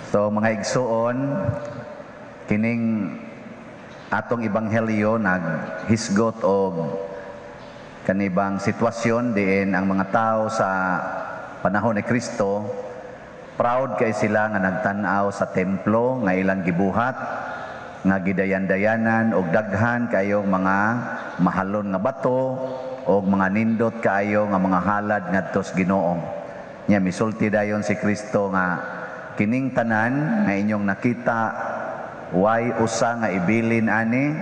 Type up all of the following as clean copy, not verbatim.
So mga igsuon, kining atong ebanghelyo naghisgot og kanibang sitwasyon diin ang mga tao sa panahon ni Kristo proud kay sila nga nagtan-aw sa templo nga ilang gibuhat nga gidayan-dayanan og daghan kayong mga mahalon nga bato og mga nindot kaayo nga mga halad ngadto sa Ginoo. Nya misulti dayon si Kristo nga kining tanan nga inyong nakita way usa nga ibilin ani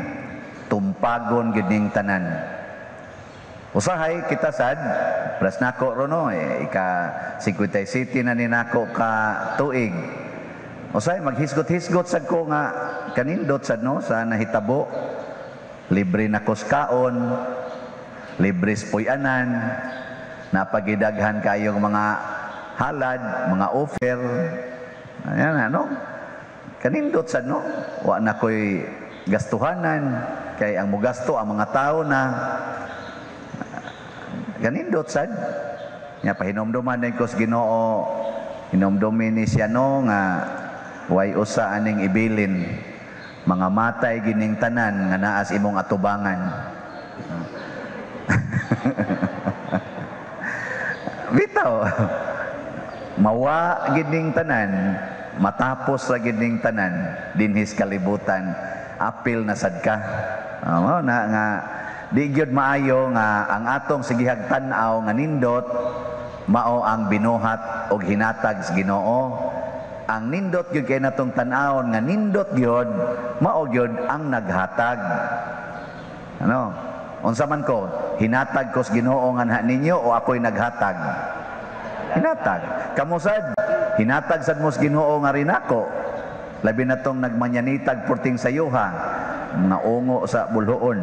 tumpagon gid ning tanan. Usahay kita sad pras nako rono ika 57 na ni nako ka tuig. Usahay maghisgot-hisgot sad ko nga kanindot sad no sa nahitabo. Libre na kuskaon, libre puy-anan, napagidaghan kayong mga halad, mga offer. Ayan ano? Kanindot sad no? Wa na koy gastuhanan kay ang mugasto ang mga tao na kanindot sad. Nya pahinomduman din ko sa Ginoo, hinomdumin ni siya no nga way usa aning ibilin mga matay gining tanan nga naas imong atubangan. Bitaw. Mawa gining tanan, matapos ra gining tanan dinhis kalibutan, apil na sad ka. Na nga di gyud maayo nga ang atong sigihag tan-aw nga nindot mao ang binuhat og hinatag sa Ginoo. Ang nindot gyud kay natong tan-awon nga nindot gyud mao gyud ang naghatag. Ano? Unsa man ko, hinatag ko sa Ginoo nga ninyo o ako'y naghatag? Hinatag. Kamo sad, hinatag sad mo sa Ginoo nga rin ako. Labi na tong nagmanyanitag purting sayuha, naungo sa bulhoon.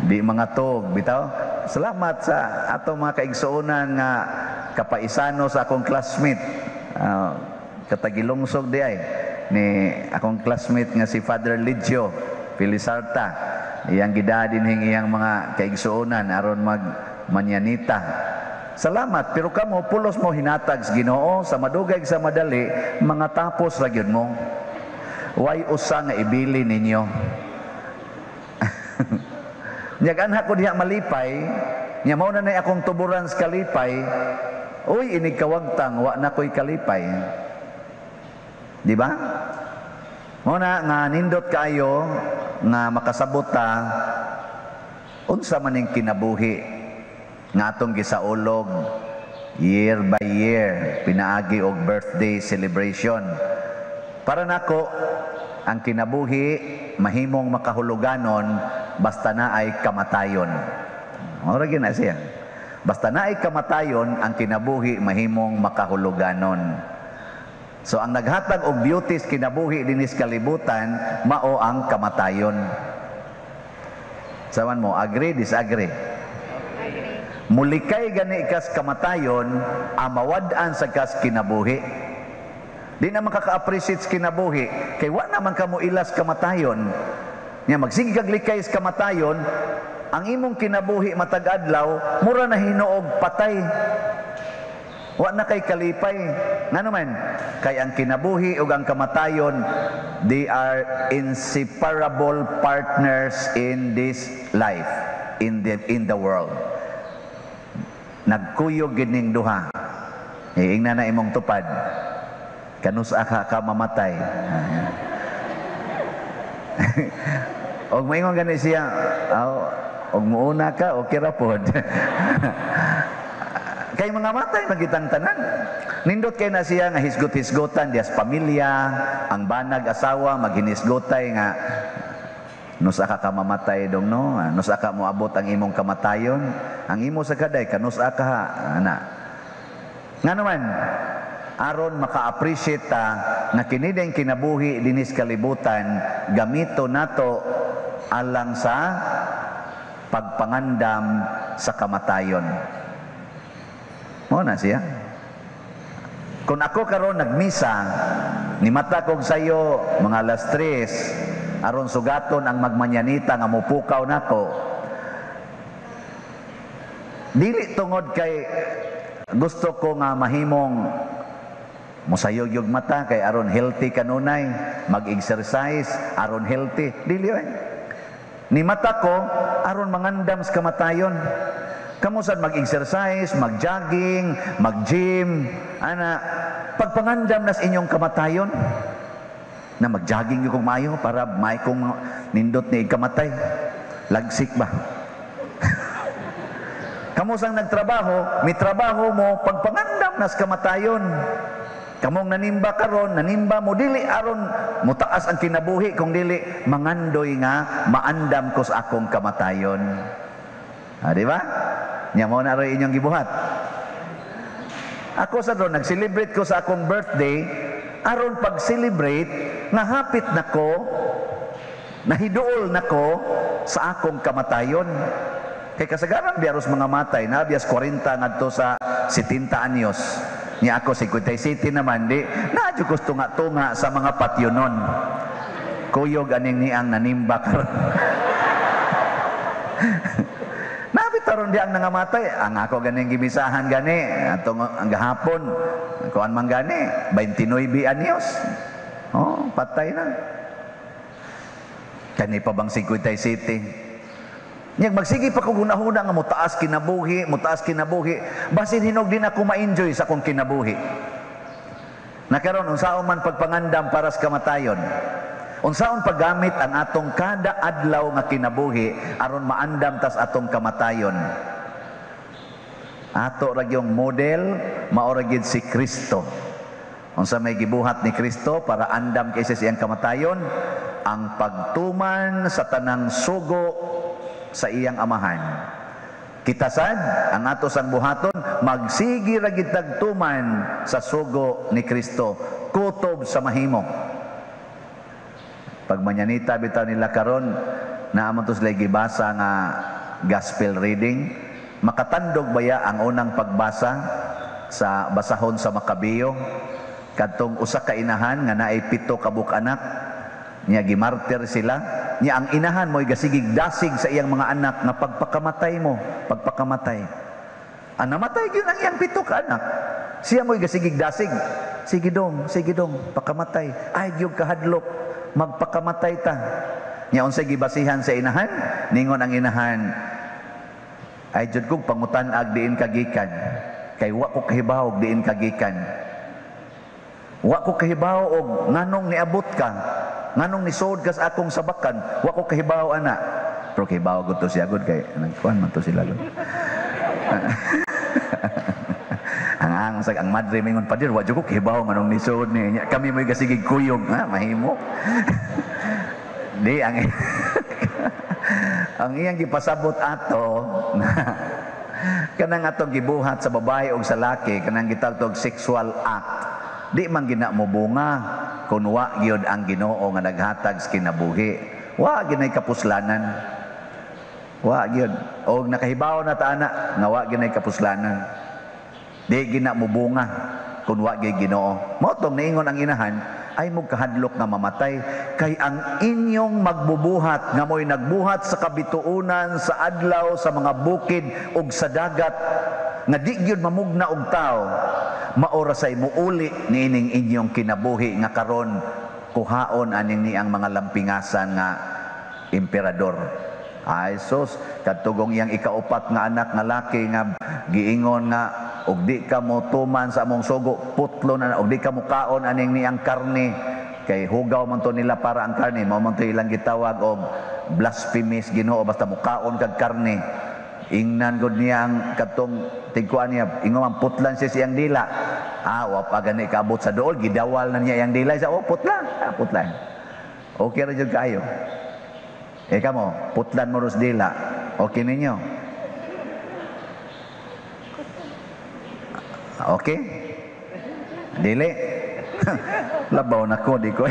Di mga tog, bitaw. Salamat sa atong mga kaigsuonan nga kapaisano sa akong classmate. Katagilungsog di ay ni akong classmate nga si Father Lidio Pilisarta. Iyang gidadin iyang mga kaigsuonan aron magmanyanita. Salamat, pero kamo pulos mo hinatag sa Ginoo sa madugay sa madali, mga tapos ra gyud mo. Way usa nga ibili ninyo. Nyaganha ko diha malipay, nya mao na nay akong tuburan sa kalipay. Uy, inig kawagtang wa na koy kalipay. Di ba? Mao na nga nindot kayo nga makasabot ta unsa man ning kinabuhi nga atong gisaulog year by year pinaagi og birthday celebration. Para nako ang kinabuhi mahimong makahuluganon basta naay kamatayon. Ora gyud na siya. Basta naay kamatayon ang kinabuhi mahimong makahuluganon. So ang naghatag og beauty sa kinabuhi dinis kalibutan mao ang kamatayon. Saman mo, agree, disagree? Mulikay gani kas kamatayon, amawad-an sa kas kinabuhi. Di na makaka-appreciate sa kinabuhi, kay wa naman kamo ilas kamatayon. Nya magsige kag likay sa kamatayon, ang imong kinabuhi matag adlaw, mura na hinuog patay. Wa na kay kalipay. Ngano man? Kay ang kinabuhi ug ang kamatayon, they are inseparable partners in this life, in the world. Nagkuyog gid ning duha. Ingna na imong tupad. Kanusa ka mamatay. Og moingon gani siya, og muuna ka okay ra pod. Kay mga matay magitang tanan. Nindot kay na siya nga hisgot-hisgotan dias pamilya, ang banag asawa maghinisgotay nga nusa ka mamatay dong no, nusa ka moabot ang imong kamatayon, ang imo sa kaday kanusa ka ana. Ngano man aron maka-appreciate ta nga kini ding kinabuhi dinis kalibutan gamito nato alang sa pagpangandam sa kamatayon. Mo na siya. Kung ako karon nagmisa, ni mata kog sayo mga alas 3, aron sugaton ang magmanyanita nga mupukaw nako. Dili tungod kay gusto ko nga mahimong Musayog yung mata kay aron healthy kanunay, mag-exercise aron healthy. Dili ay. Ni mata ko aron mangandam sa kamatayon. Kamo sad mag-exercise, mag-jogging, mag-gym, ana pagpangandam nas inyong kamatayon. Na mag-jogging yung maayo para may kong nindot ni kamatay. Lagsik ba? Kamo sang nagtrabaho, may trabaho mo pagpangandam nas kamatayon. Kamong nanimba karon, nanimba mo dili aron mutaas ang kinabuhi kung dili mangandoy nga maandam ko sa akong kamatayon. Di ba? Nya mo na rin inyong gibuhat. Ako sa doon, nag-celebrate ko sa akong birthday, aron pag-celebrate, nga hapit na ko, nahiduol na ko sa akong kamatayon. Kay kasagaran biyaros mga matay, na biyas 40 ngadto sa 70 anyos. Niya ako 57 naman, di, nadyo ko tunga-tunga sa mga patyonon. Kuyog aning niyang nanimba karon. Nabitaron di ang nangamatay, ang ako ganing gimisahan gani, atong ang gahapon, kuan man gani, 29 anyos. Oh, patay na. Kani pa bang 57? Nyag magsige pa ko gunahuna nga mutaas kinabuhi, basin hinog din ako ma-enjoy sa akong kinabuhi. Nakaron unsaon man pagpangandam para sa kamatayon. Unsaon paggamit ang atong kada adlaw nga kinabuhi aron maandam tas atong kamatayon. Ato ra gyung model mao ra gyud si Kristo. Unsa may gibuhat ni Kristo para andam kay sa iyang kamatayon, ang pagtuman sa tanang sugo sa iyang amahan. Kita sad ang ato sang buhaton magsigi ra gid tagtuman sa sugo ni Kristo, kutob sa mahimo. Pag manyanita bitaw nila karon naamon to sila gibasa nga gospel reading, makatandog baya ang unang pagbasa sa basahon sa Makabeyo kadtong usa ka inahan nga naay 7 ka anak niya gimartir sila. Niya ang inahan mo'y gasigig dasig sa iyang mga anak na pagpakamatay mo, pagpakamatay. Ang namatay yun ang iyang 7 ka anak. Siya mo'y gasigig dasig. Sige dong, pakamatay. Ay, yung kahadlok, magpakamatay ta. Niya unsay gibasihan sa inahan, ningon ang inahan, ay jud kog pangutan-ag diin kagikan. Kay wa ko kahibaw og diin kagikan. Wa ko kahibaw og nganong niabot ka. Nganong nisod ka sa akong sabakan, wa ko kahibaw ana. Pero kahibaw ko to siya gud kay nagkuan man to sila gud. ang madre mingon padir, wa jud ko kahibaw nganong nisod ni. Kami mo'y gasigig kuyog, ha, mahimo. Di ang ang iyang gipasabot ato na kanang atong gibuhat sa babae o sa laki, kanang gitawag sexual act. Di man gina mo bunga kung wa gyud ang Ginoo nga naghatag sa kinabuhi. Wa ginay kapuslanan. Wa gyud. Og nakahibaw na ta ana nga wa ginay kapuslanan. Di gina mo bunga kung wa gyud Ginoo. Mao tong niingon ang inahan ay magkahadlok nga mamatay kay ang inyong magbubuhat nga mo'y nagbuhat sa kabituunan sa adlaw sa mga bukid ug sa dagat nga di gyud mamugna og tao. Maorasay muuli niining inyong kinabuhi nga karon kuhaon aning ni ang mga lampingasan nga emperador. Ay sus, kadtugong iyang ikaupat nga anak nga laki nga giingon nga og di ka mo tuman sa among sugo, putlo na og di ka mo kaon aning ni ang karne kay hugaw man to nila para ang karne mao man to ilang gitawag og blasphemous Ginoo basta mo kaon kag karne. Ingnan gud niya ang katong tigkuan niya, ingon ang putlan siya siyang dila. Wa pa gani kaabot sa dool, gidawal na niya yang dila sa putlan, putlan. Okay ra jud kayo. Kamo, putlan mo ros dila. Okay ninyo? Okay? Dili? Labaw na ko, di ko.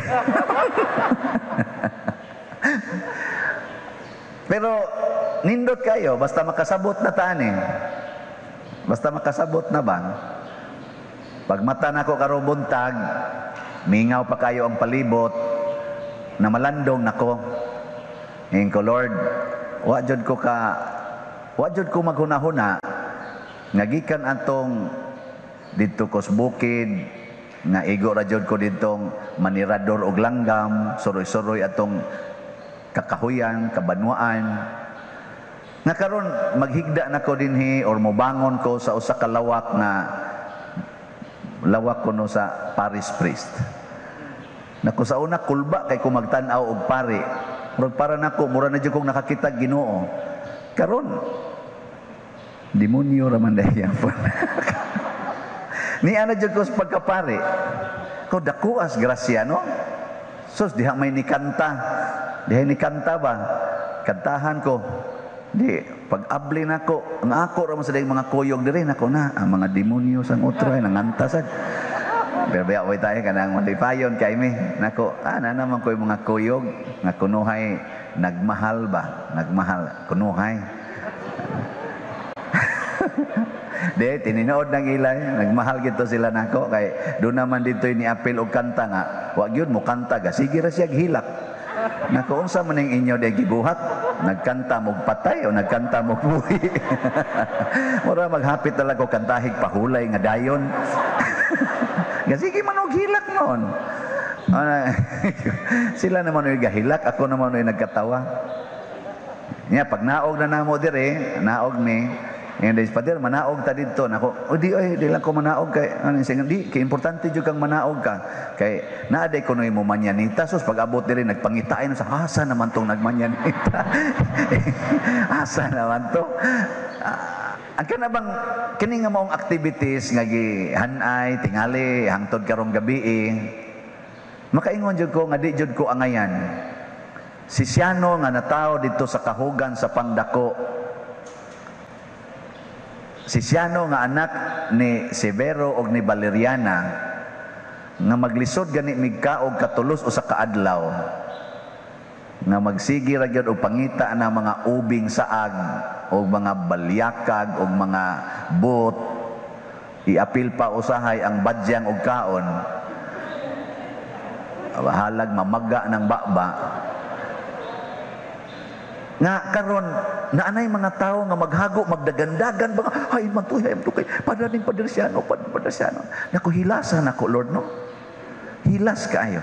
Pero nindot kayo, basta makasabot na tani. Basta makasabot na bang? Pag mata na ko karong buntag, mingaw pa kayo ang palibot, na malandong nako. Ngayon ko, Lord, wa jud ko maghuna-huna, ngagikan atong dito ko sa bukid, nga igo ra jud ko ditong manirador og langgam, suroy-suroy atong kakahuyan, kabanwaan. Nga karon maghigda na ko dinhi or mobangon ko sa usa ka lawak na lawak kuno sa parish priest. Nako sa una kulba kay ko magtan-aw og pari. Murag para nako mura na jud kong nakakita Ginoo. Karon demonyo ra man dayon. Ni ana jud ko sa pagkapari. Ko dakuas grasya no. Sus diha may nikanta. Diha nikanta ba? Kantahan ko. Di pag-abli nako, ang ako ra man sa daing mga kuyog diri nako na ang mga demonyo sang utro ay nangantasad. Pero baya way tayo kanang malipayon kay mi. Nako, ana naman ko yung mga kuyog nga kunuhay nagmahal ba? Nagmahal kunuhay. De tininood ng ilay, nagmahal gito sila nako kay do naman dito ni apil og kanta nga. Wa gyud mo kanta ga sige ra siya hilak. Nako unsa man ning inyo de gibuhat? Nagkanta mo patay o nagkanta mo buhi? Mura maghapit talaga ko kantahig pahulay nga dayon. Sige man og hilak noon. Sila naman ay gahilak, ako naman ay nagkatawa. Nya pag naog na namo dire, naog mi, and is father manaog ta didto nako. O di ay di lang ko manaog kay ano sing di kay importante jud kang manaog ka. Kay naaday kuno mo manyanita sus pag abot dire nagpangitain sa asa naman tong nagmanyanita. Asa naman to. Ang kana bang kini nga maong activities nga gihanay tingali hangtod karong gabi makaingon jud ko nga di jud ko angayan. Si Siano nga natawo dito sa kahugan sa Pangdako. Si Siano nga anak ni Severo og ni Valeriana nga maglisod gani migkaog katulos usa ka adlaw nga magsigi ra gyud og pangita na mga ubing saag og mga balyakag og mga bot iapil pa usahay ang badyang og kaon bahalag mamaga ng bakba nga karon naanay mga tao nga maghago magdagandagan ba ay mantuhay am tukay padaning padersyano nako hilasan nako Lord no hilas kaayo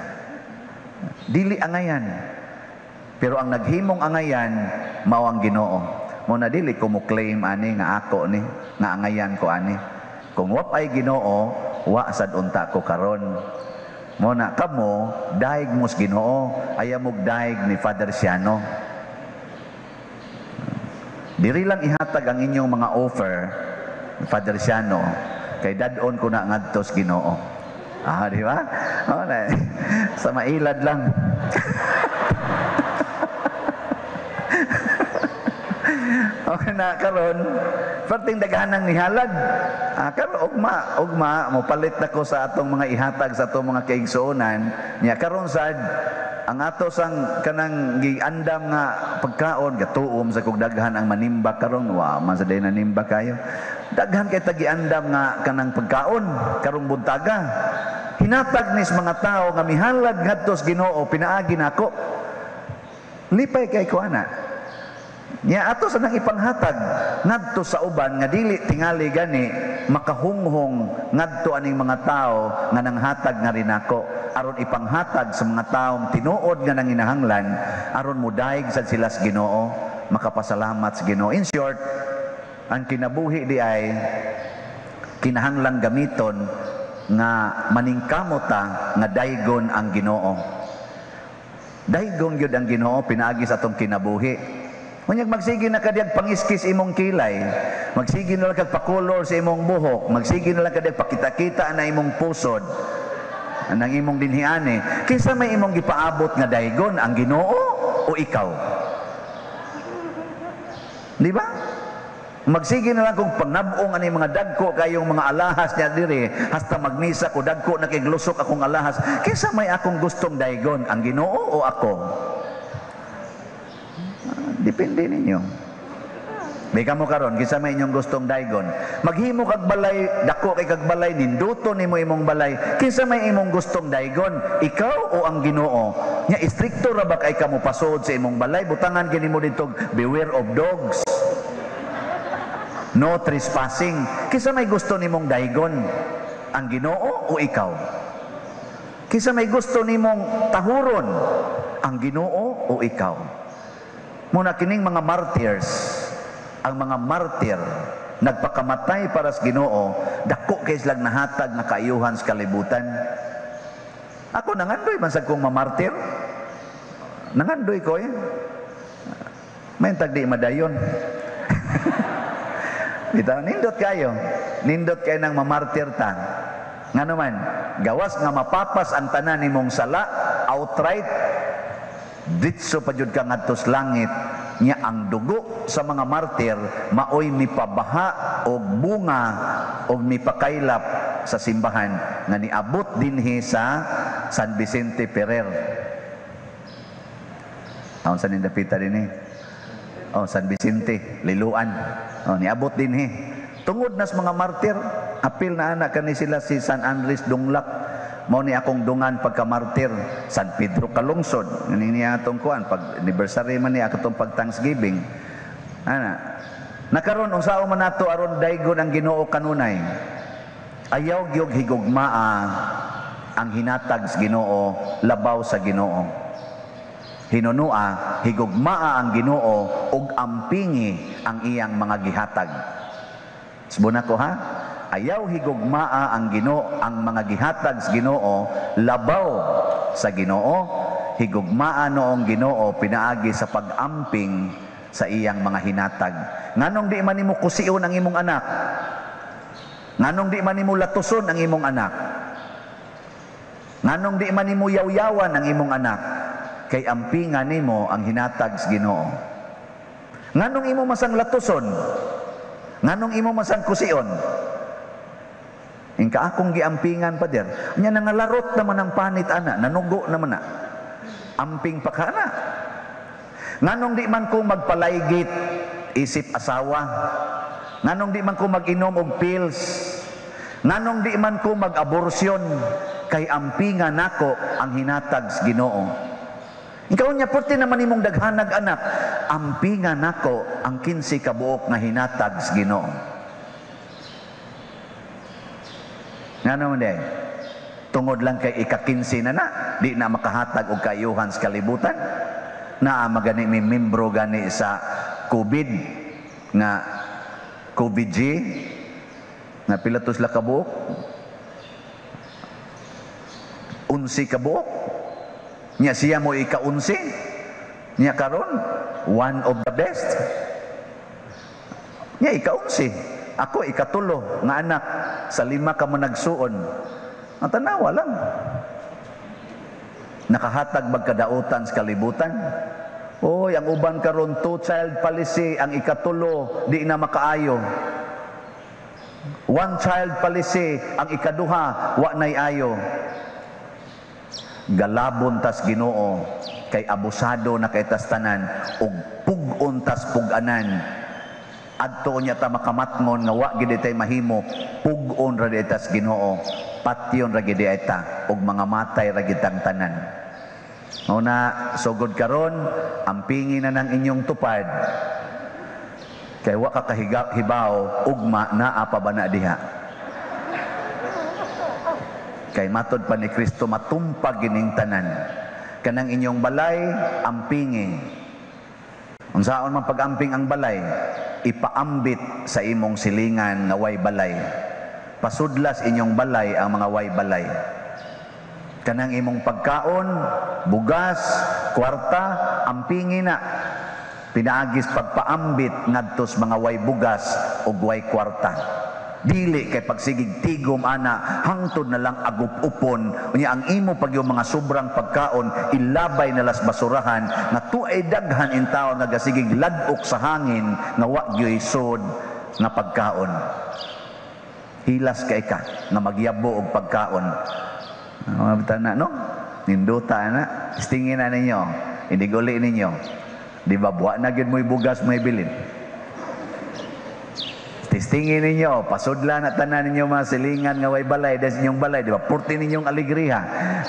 dili angayan pero ang naghimong angayan mao ang Ginoo mo na dili ko mo claim ani nga ako ni nga angayan ko ani kung wa ay Ginoo wa sad unta ko karon mo na kamo daig mos Ginoo ayamog daig ni Father Siano. Diri lang ihatag ang inyong mga offer, Father Siano, kay dadon ko na ngadto sa Ginoo. Di ba? Sa mailad lang. Okay na karon, perting daghanang nihalad. Karon ugma mo palit nako sa atong mga ihatag sa atong mga kaigsuonan. Nya karon sad ang ato sang kanang giandam nga pagkaon gatuom sa kog daghan ang manimbak karon wa man sa day na nimba kayo daghan kay tagiandam nga kanang pagkaon karong buntaga hinatag nis mga tao nga mihalad ngadto sa Ginoo pinaagi nako lipay kay ko ana nya ato sa nang ipanghatag ngadto sa uban nga dili tingali gani makahunghong ngadto aning mga tao nga nanghatag nga rin ako aron ipanghatag sa mga taong tinuod nga nanginahanglan aron modaig sad sila sa Ginoo makapasalamat sa Ginoo. In short, ang kinabuhi di ay kinahanglang gamiton nga maningkamot ta nga daygon ang Ginoo. Daygon gyud ang Ginoo pinaagi sa atong kinabuhi. Unyag magsige na kadiyag pangiskis imong kilay, magsige na lang kag pakolor sa imong buhok, magsige na lang kadiyag pakita-kita na imong pusod. Anang imong dinhiane, kinsa may imong gipaabot nga daygon ang Ginoo o ikaw? Di ba? Magsige na lang kung pangnabong ani mga dagko kayong mga alahas niya diri hasta magnisa ko dagko na kay glusok akong alahas. Kinsa may akong gustong daygon ang Ginoo o ako? Depende ninyo. May kamo karon kinsa may inyong gustong daygon. Maghimo kag balay, dako kay kag balay, ninduto nimo imong balay. Kinsa may imong gustong daygon, ikaw o ang Ginoo? Nya istrikto ra ba kay kamo pasod sa imong balay? Butangan kini mo dito, beware of dogs. No trespassing. Kinsa may gusto nimong daygon, ang Ginoo o ikaw? Kisa may gusto nimong tahuron, ang Ginoo o ikaw. Muna kining mga martyrs, ang mga martyr, nagpakamatay para sa Ginoo, dako kay silang nahatag na kaayuhan sa kalibutan. Ako nangandoy man sa kong mamartir. Nangandoy ko may tagdi madayon. Bitaw, nindot kayo ng mamartir ta. Nga naman, gawas nga mapapas ang tanan nimong sala, outright, ditso pa jud ka ngadto sa langit, nya ang dugo sa mga martir, maoy mipabaha og bunga og mipakaylap sa simbahan nga niabot dinhi sa San Vicente Ferrer. Taon sa nindapita dinhi. San Vicente, Liluan. Niabot dinhi. Tungod nas mga martir, apil na anak kani sila si San Andres Dunglak. Mao ni akong dungan pagka-martir. San Pedro Kalungsod. Nini atong kuan pag anniversary man ni atong pag Thanksgiving. Nakaron unsaon man nato aron daygon ang Ginoo kanunay. Ayaw gyud higugmaa ang hinatag sa Ginoo, labaw sa Ginoo. Hinunua, higugmaa ang Ginoo ug ampingi ang iyang mga gihatag. Subuna ko ha, ayaw higugmaa ang Ginoo, ang mga gihatag sa Ginoo, labaw sa Ginoo, higugmaa noong Ginoo pinaagi sa pag-amping sa iyang mga hinatag. Nganong di man nimo kusion ang imong anak? Nganong di man nimo latuson ang imong anak? Nganong di man nimo yaw-yawan ang imong anak? Kay ampingan nimo ang hinatag sa Ginoo. Nganong imo masang latuson? Nganong imo masang kusion? Ingka akong giampingan pa der. Nya nangalarot naman ang panit ana, nanugo naman na. Amping pa ka na. Nganong di man ko magpalaygit isip asawa? Nganong di man ko mag-inom og pills? Nganong di man ko mag-aborsyon? Kay ampingan nako ang hinatag sa Ginoo. Ikaw niya, porti naman imong daghanag anak, ampingan nako ang 15 kabuok nga hinatag sa Ginoo. Nga naman day, tungod lang kay ika-15 na di na makahatag og kaayuhan sa kalibutan, na magani may membro gani sa COVID, nga COVID-G, nga pilatos la kabuok, 11 kabuok, nya siya mo ika-11, nya karon one of the best, nya ika-11, ako ika-3 nga anak sa 5 ka mo nagsuon. Ang tanawa lang, nakahatag magkadautan sa kalibutan. Oy, ang uban karon 2-child policy, ang ika-3 di na makaayo. 1-child policy, ang ika-2 wa nay ayo. Galabon tas Ginoo kay abusado na kay tas tanan ug pug-on tas pug-anan. Adto nya ta makamatngon nga wa gid tay mahimo, pug-on ra di tas Ginoo, patyon ra gid ta ug mga matay ra gid tang tanan. Una sugod karon ampingi na ng inyong tupad kay wa ka kahibaw ugma naa pa ba na diha. Kay matod pa ni Kristo matumpag gining tanan. Kanang inyong balay, ampingi. Unsaon man pag-amping ang balay, ipaambit sa imong silingan nga way balay. Pasudlas inyong balay ang mga way balay. Kanang imong pagkaon, bugas, kwarta, ampingi na. Pinaagis pagpaambit ngadtos mga way bugas ug way kwarta. Dili kay pagsigig tigom ana hangtod na lang agup-upon unya ang imo pag yung mga sobrang pagkaon ilabay na las basurahan nga tuay daghan in taon nga gasigig ladok sa hangin nga wa gyoy sod nga pagkaon. Hilas kay ka nga magyabo og pagkaon. Mabtana no? Ninduta na, istingin na ninyo, iniguli ninyo. Di ba buwa na gyud mo'y bugas mo'y bilin. Testingin ninyo, pasudlan at tanan ninyo mga silingan nga way balay, dahil inyong balay, di ba? Purti ninyong aligriha.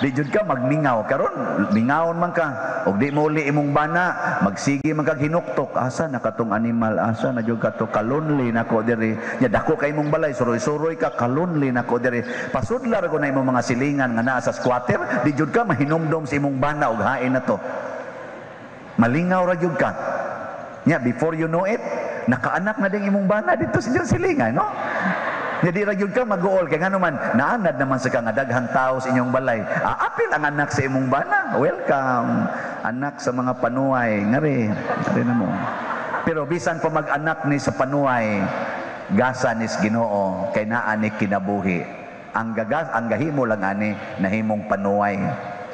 Di jud ka magmingaw. Karon, mingawon man ka. O di mo uli imong bana, magsigi man kag hinuktok. Asa na katong animal? Asa na jud ka to? Kalunli na ko diri. Nya dako kay imong balay, suroy-suroy ka, kalunli na ko diri. Pasudlar ko na imong mga silingan nga naa sa squatter, di jud ka mahinumdom sa imong bana og hain na to. Malingaw ra jud ka. Nya before you know it, nakaanak na ding imong bana dito sa inyong silingan, no? Hindi ra gyud ka mag-uol kay ngano man naanad naman sa kang daghang tao sa inyong balay. Apil ang anak sa imong bana. Welcome, anak sa mga panuay. Ngari na mo. Pero bisan pa mag-anak ni sa panuay, gasa nis Ginoo kay naa ni kinabuhi. Ang gahimo lang ani nahimong panuay.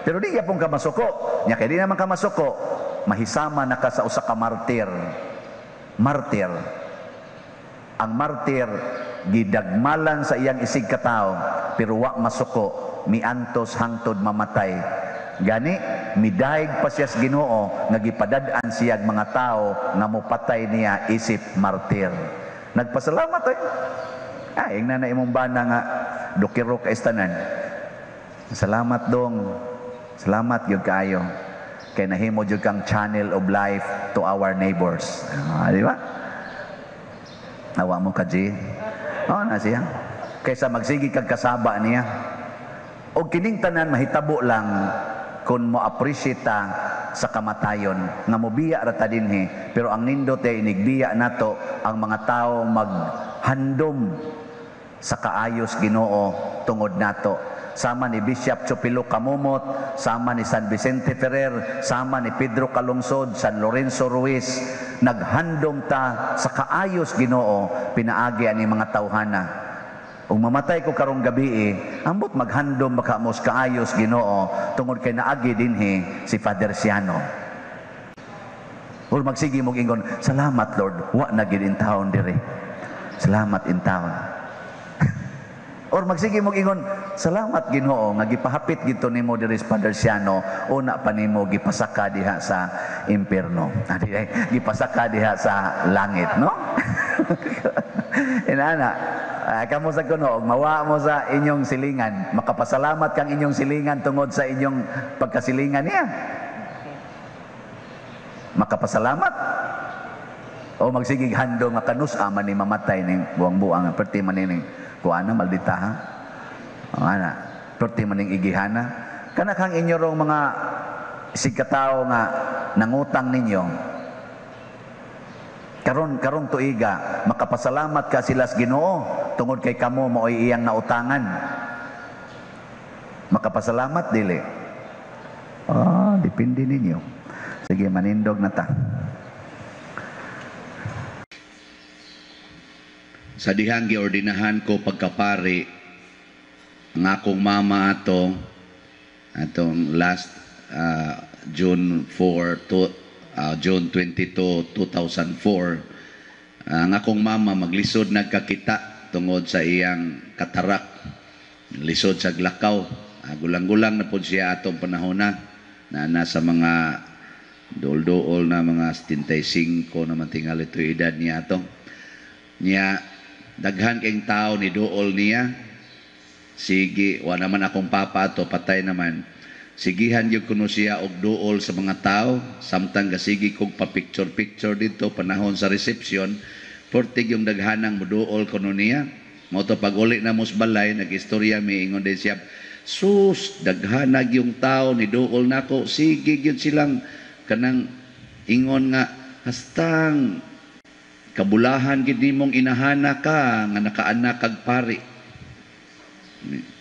Pero di gyapon ka masuko. Nya kay di naman ka masuko, mahisama na ka sa usa ka martir. Martir. Ang martir gidagmalan sa iyang isig katao pero wa masuko, miantos hangtod mamatay. Gani midayeg pa siya sa Ginoo nga gipadad-an siyag mga tao nga mopatay niya isip martir. Nagpasalamat ay. Ay na imong bana nga dukiro ka istanan. Salamat dong. Salamat gyud kaayo. Kay nahimo jud kang channel of life to our neighbors. Di ba? Awa mo ka, G. Na siya. Kaysa magsigi kag kasaba niya. O kining tanan mahitabo lang kung mo appreciate ta sa kamatayon nga mobiya ra ta dinhi, pero ang nindot ay inigbiya nato ang mga tao maghandom sa kaayos Ginoo tungod nato. Sama ni Bishop Chupilo Camumot, sama ni San Vicente Ferrer, sama ni Pedro Calungsod, San Lorenzo Ruiz, naghandom ta sa kaayos Ginoo pinaagi ani mga tawhana. Ug mamatay ko karong gabi ambot maghandom baka mos kaayos Ginoo tungod kay naagi dinhi si Father Siano. Ug magsigi mong ingon, salamat Lord, wa na gid in town dire. Salamat in town. Or magsige mo ingon, salamat Ginoo nga gipahapit gito nimo diri sa Father Siano, una pa nimo gipasaka diha sa impierno. Gipasaka diha sa langit, no? Inana, kamo sa kuno, mawa mo sa inyong silingan, makapasalamat kang inyong silingan tungod sa inyong pagkasilingan niya. Makapasalamat. O magsigig handom nga kanus-a man ni mamatay ning buang-buang perti man ning kuana maldita ha. Ana, perti man ning igihana. Kana kang inyo rong mga sigkatao nga nangutang ninyo. Karon tuiga makapasalamat ka sila sa Ginoo tungod kay kamo maoy iyang nautangan. Makapasalamat dili. Depende ninyo. Sige, manindog na ta. Sa dihang giordinahan ko pagkapari ang akong mama atong last June 22, 2004 ang akong mama maglisod nagkakita tungod sa iyang katarak, lisod sa glakaw. Gulang-gulang na po siya atong panahon na nasa mga dool-dool na mga 75 na mantingal ito edad niya niya. Daghan kayong tao ni dool niya. Sige, wa naman akong papa to, patay naman. Sigihan yung kuno siya og dool sa mga tao. Samtang gasigi kog pa-picture-picture dito, panahon sa reception. Portig yung daghanang mudool kuno niya. Mao to pag-uli na mos balay, nag-istorya mi ingon din siya, sus, daghanag yung tao ni dool nako. Sige yun silang kanang ingon nga, hastang kabulahan gid nimong inahana ka nga nakaanak kag pari.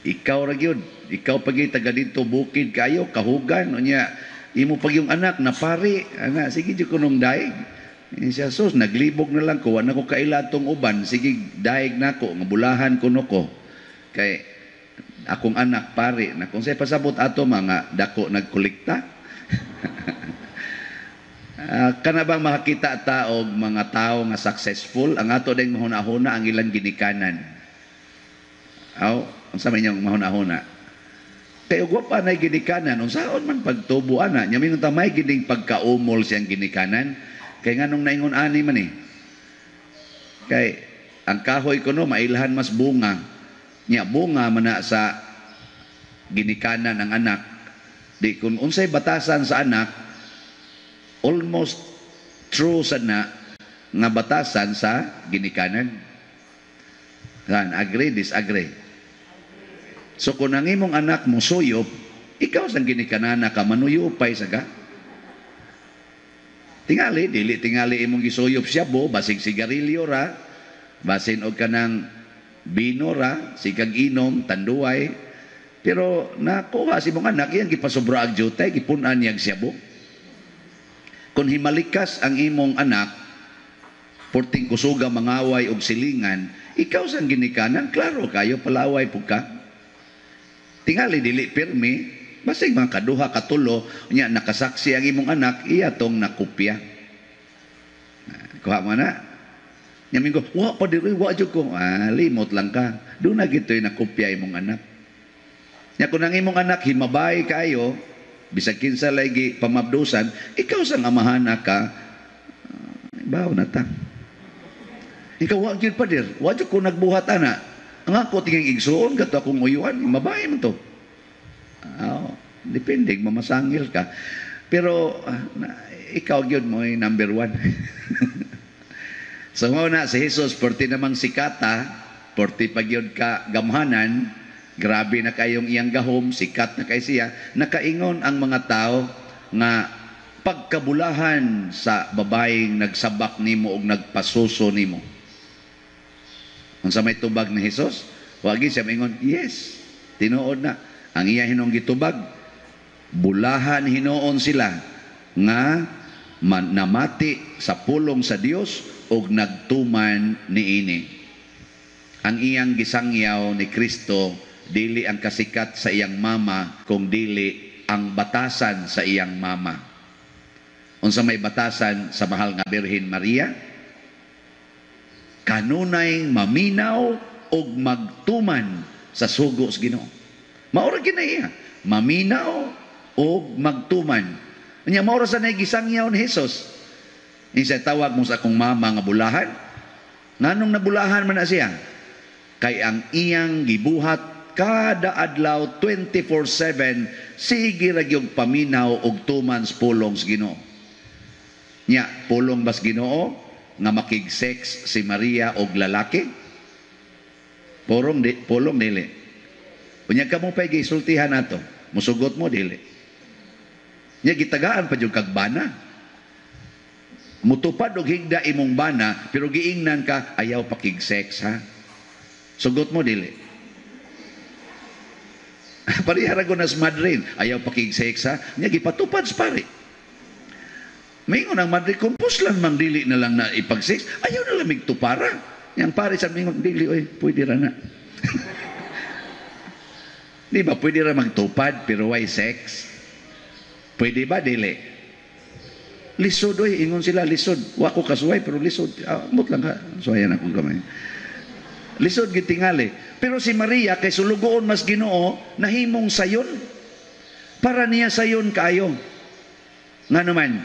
Ikaw ra gyud, ikaw pagi taga dito bukid kayo kahugan unya imo pag yung anak na pari. Ana sige jud kunong daig. Siya sus naglibog na lang ko, wa na ko kaila tong uban, sige daig nako nga bulahan kuno ko. Kay akong anak pari na kung say pasabot ato mga dako nagkolekta. Kana bang makakita ta og mga tao nga successful ang ato ding mahuna-huna ang ilang ginikanan. Unsa man yung mahuna-huna? Kay ug pa na ginikanan unsaon man pagtubo ana nya mingon ta may gining pagkaumol siyang ginikanan kay nganong naingon ani man kay ang kahoy kuno mailhan mas bunga. Nya bunga man sa ginikanan ng anak. Di kun unsay batasan sa anak, almost true sana nga batasan sa ginikanan. Kan agree, disagree. So kung ang imong anak mo suyop, ikaw sang ginikanan ka manuyupay sa ka. Tingali, dili tingali imong gisuyop siya bo, basig sigarilyo ra, basin og kanang bino ra, sikag inom, tanduay. Pero nakuha si mong anak, yan gipasobra ang jutay, gipunan niyag siya bo. Kung himalikas ang imong anak, porting kusuga mangaway og silingan, ikaw sang ginikanan, klaro kayo, palaway po ka. Tingali, dili pirmi, basig mga kaduha, katulo, niya nakasaksi ang imong anak, iya tong nakupya. Kuha mo na. Yamin ko, wa pa diri, wa dyan ko. Limot lang ka. Doon na gito'y nakupya imong anak. Nya kung ang imong anak, himabay kayo, bisag kinsa lagi pamabdusan, ikaw sang amahana ka, bawo na ta. Ikaw, wa dyan pa dir. Wa dyan ko nagbuhat, ana. Ang ako tingin igsuon, gato akong uyuan, himabay mo to. Depende, mamasangil ka. Pero ikaw yun mo ay number 1. So na si Jesus, porti namang sikata, porti pag yun ka gamhanan, grabe na kayong iyang gahom, sikat na kay siya, nakaingon ang mga tao nga pagkabulahan sa babaeng nagsabak nimo o nagpasuso nimo. Kung sa may tubag ni Jesus, wagi siya maingon, yes, tinuod na. Ang iya hinong gitubag, bulahan hinoon sila nga namati sa pulong sa Dios ug nagtuman niini. Ang iyang gisangyaw ni Kristo dili ang kasikat sa iyang mama kung dili ang batasan sa iyang mama. Unsa may batasan sa mahal nga Birhen Maria? Kanunay maminaw ug magtuman sa sugo sa Ginoo. Maura kinaiya, maminaw o magtuman. Nya maura sa nagisangyaw ni Jesus. Isa tawag mo sa akong mama nga bulahan. Nganong nabulahan man na siya? Kay ang iyang gibuhat kada adlaw 24/7 sige ra gyud paminaw og tuman sa pulong sa Ginoo. Nya pulong bas Ginoo nga makig-sex si Maria og lalaki? Pulong dili. Unya ka mo pa'y gisultihan nato. Musugot mo, dili. Nya gitagaan pa yung kagbana. Mutupad o higda imong bana, pero giingnan ka, ayaw pakig-sex, ha? Sugot mo, dili. Parihara ko nas madrin, ayaw pakig-sex, ha? Nya gipatupad sa pare. Maingon ang madrin, kumpus lang mang dili na lang na ipag-sex, ayaw na lamig tupara. Yang pare sa mingon, dili, oy, pwede ra na. Di ba, pwede ra magtupad, pero why sex? Pwede ba, dili? Lisod, oy, ingon sila, lisod. Wa ko kasuway, pero lisod. Amot lang ka, suwayan akong kamay. Lisod, gitingali. Pero si Maria, kay sulugoon mas Ginoo, nahimong sayon. Para niya sayon kayo. Nga naman,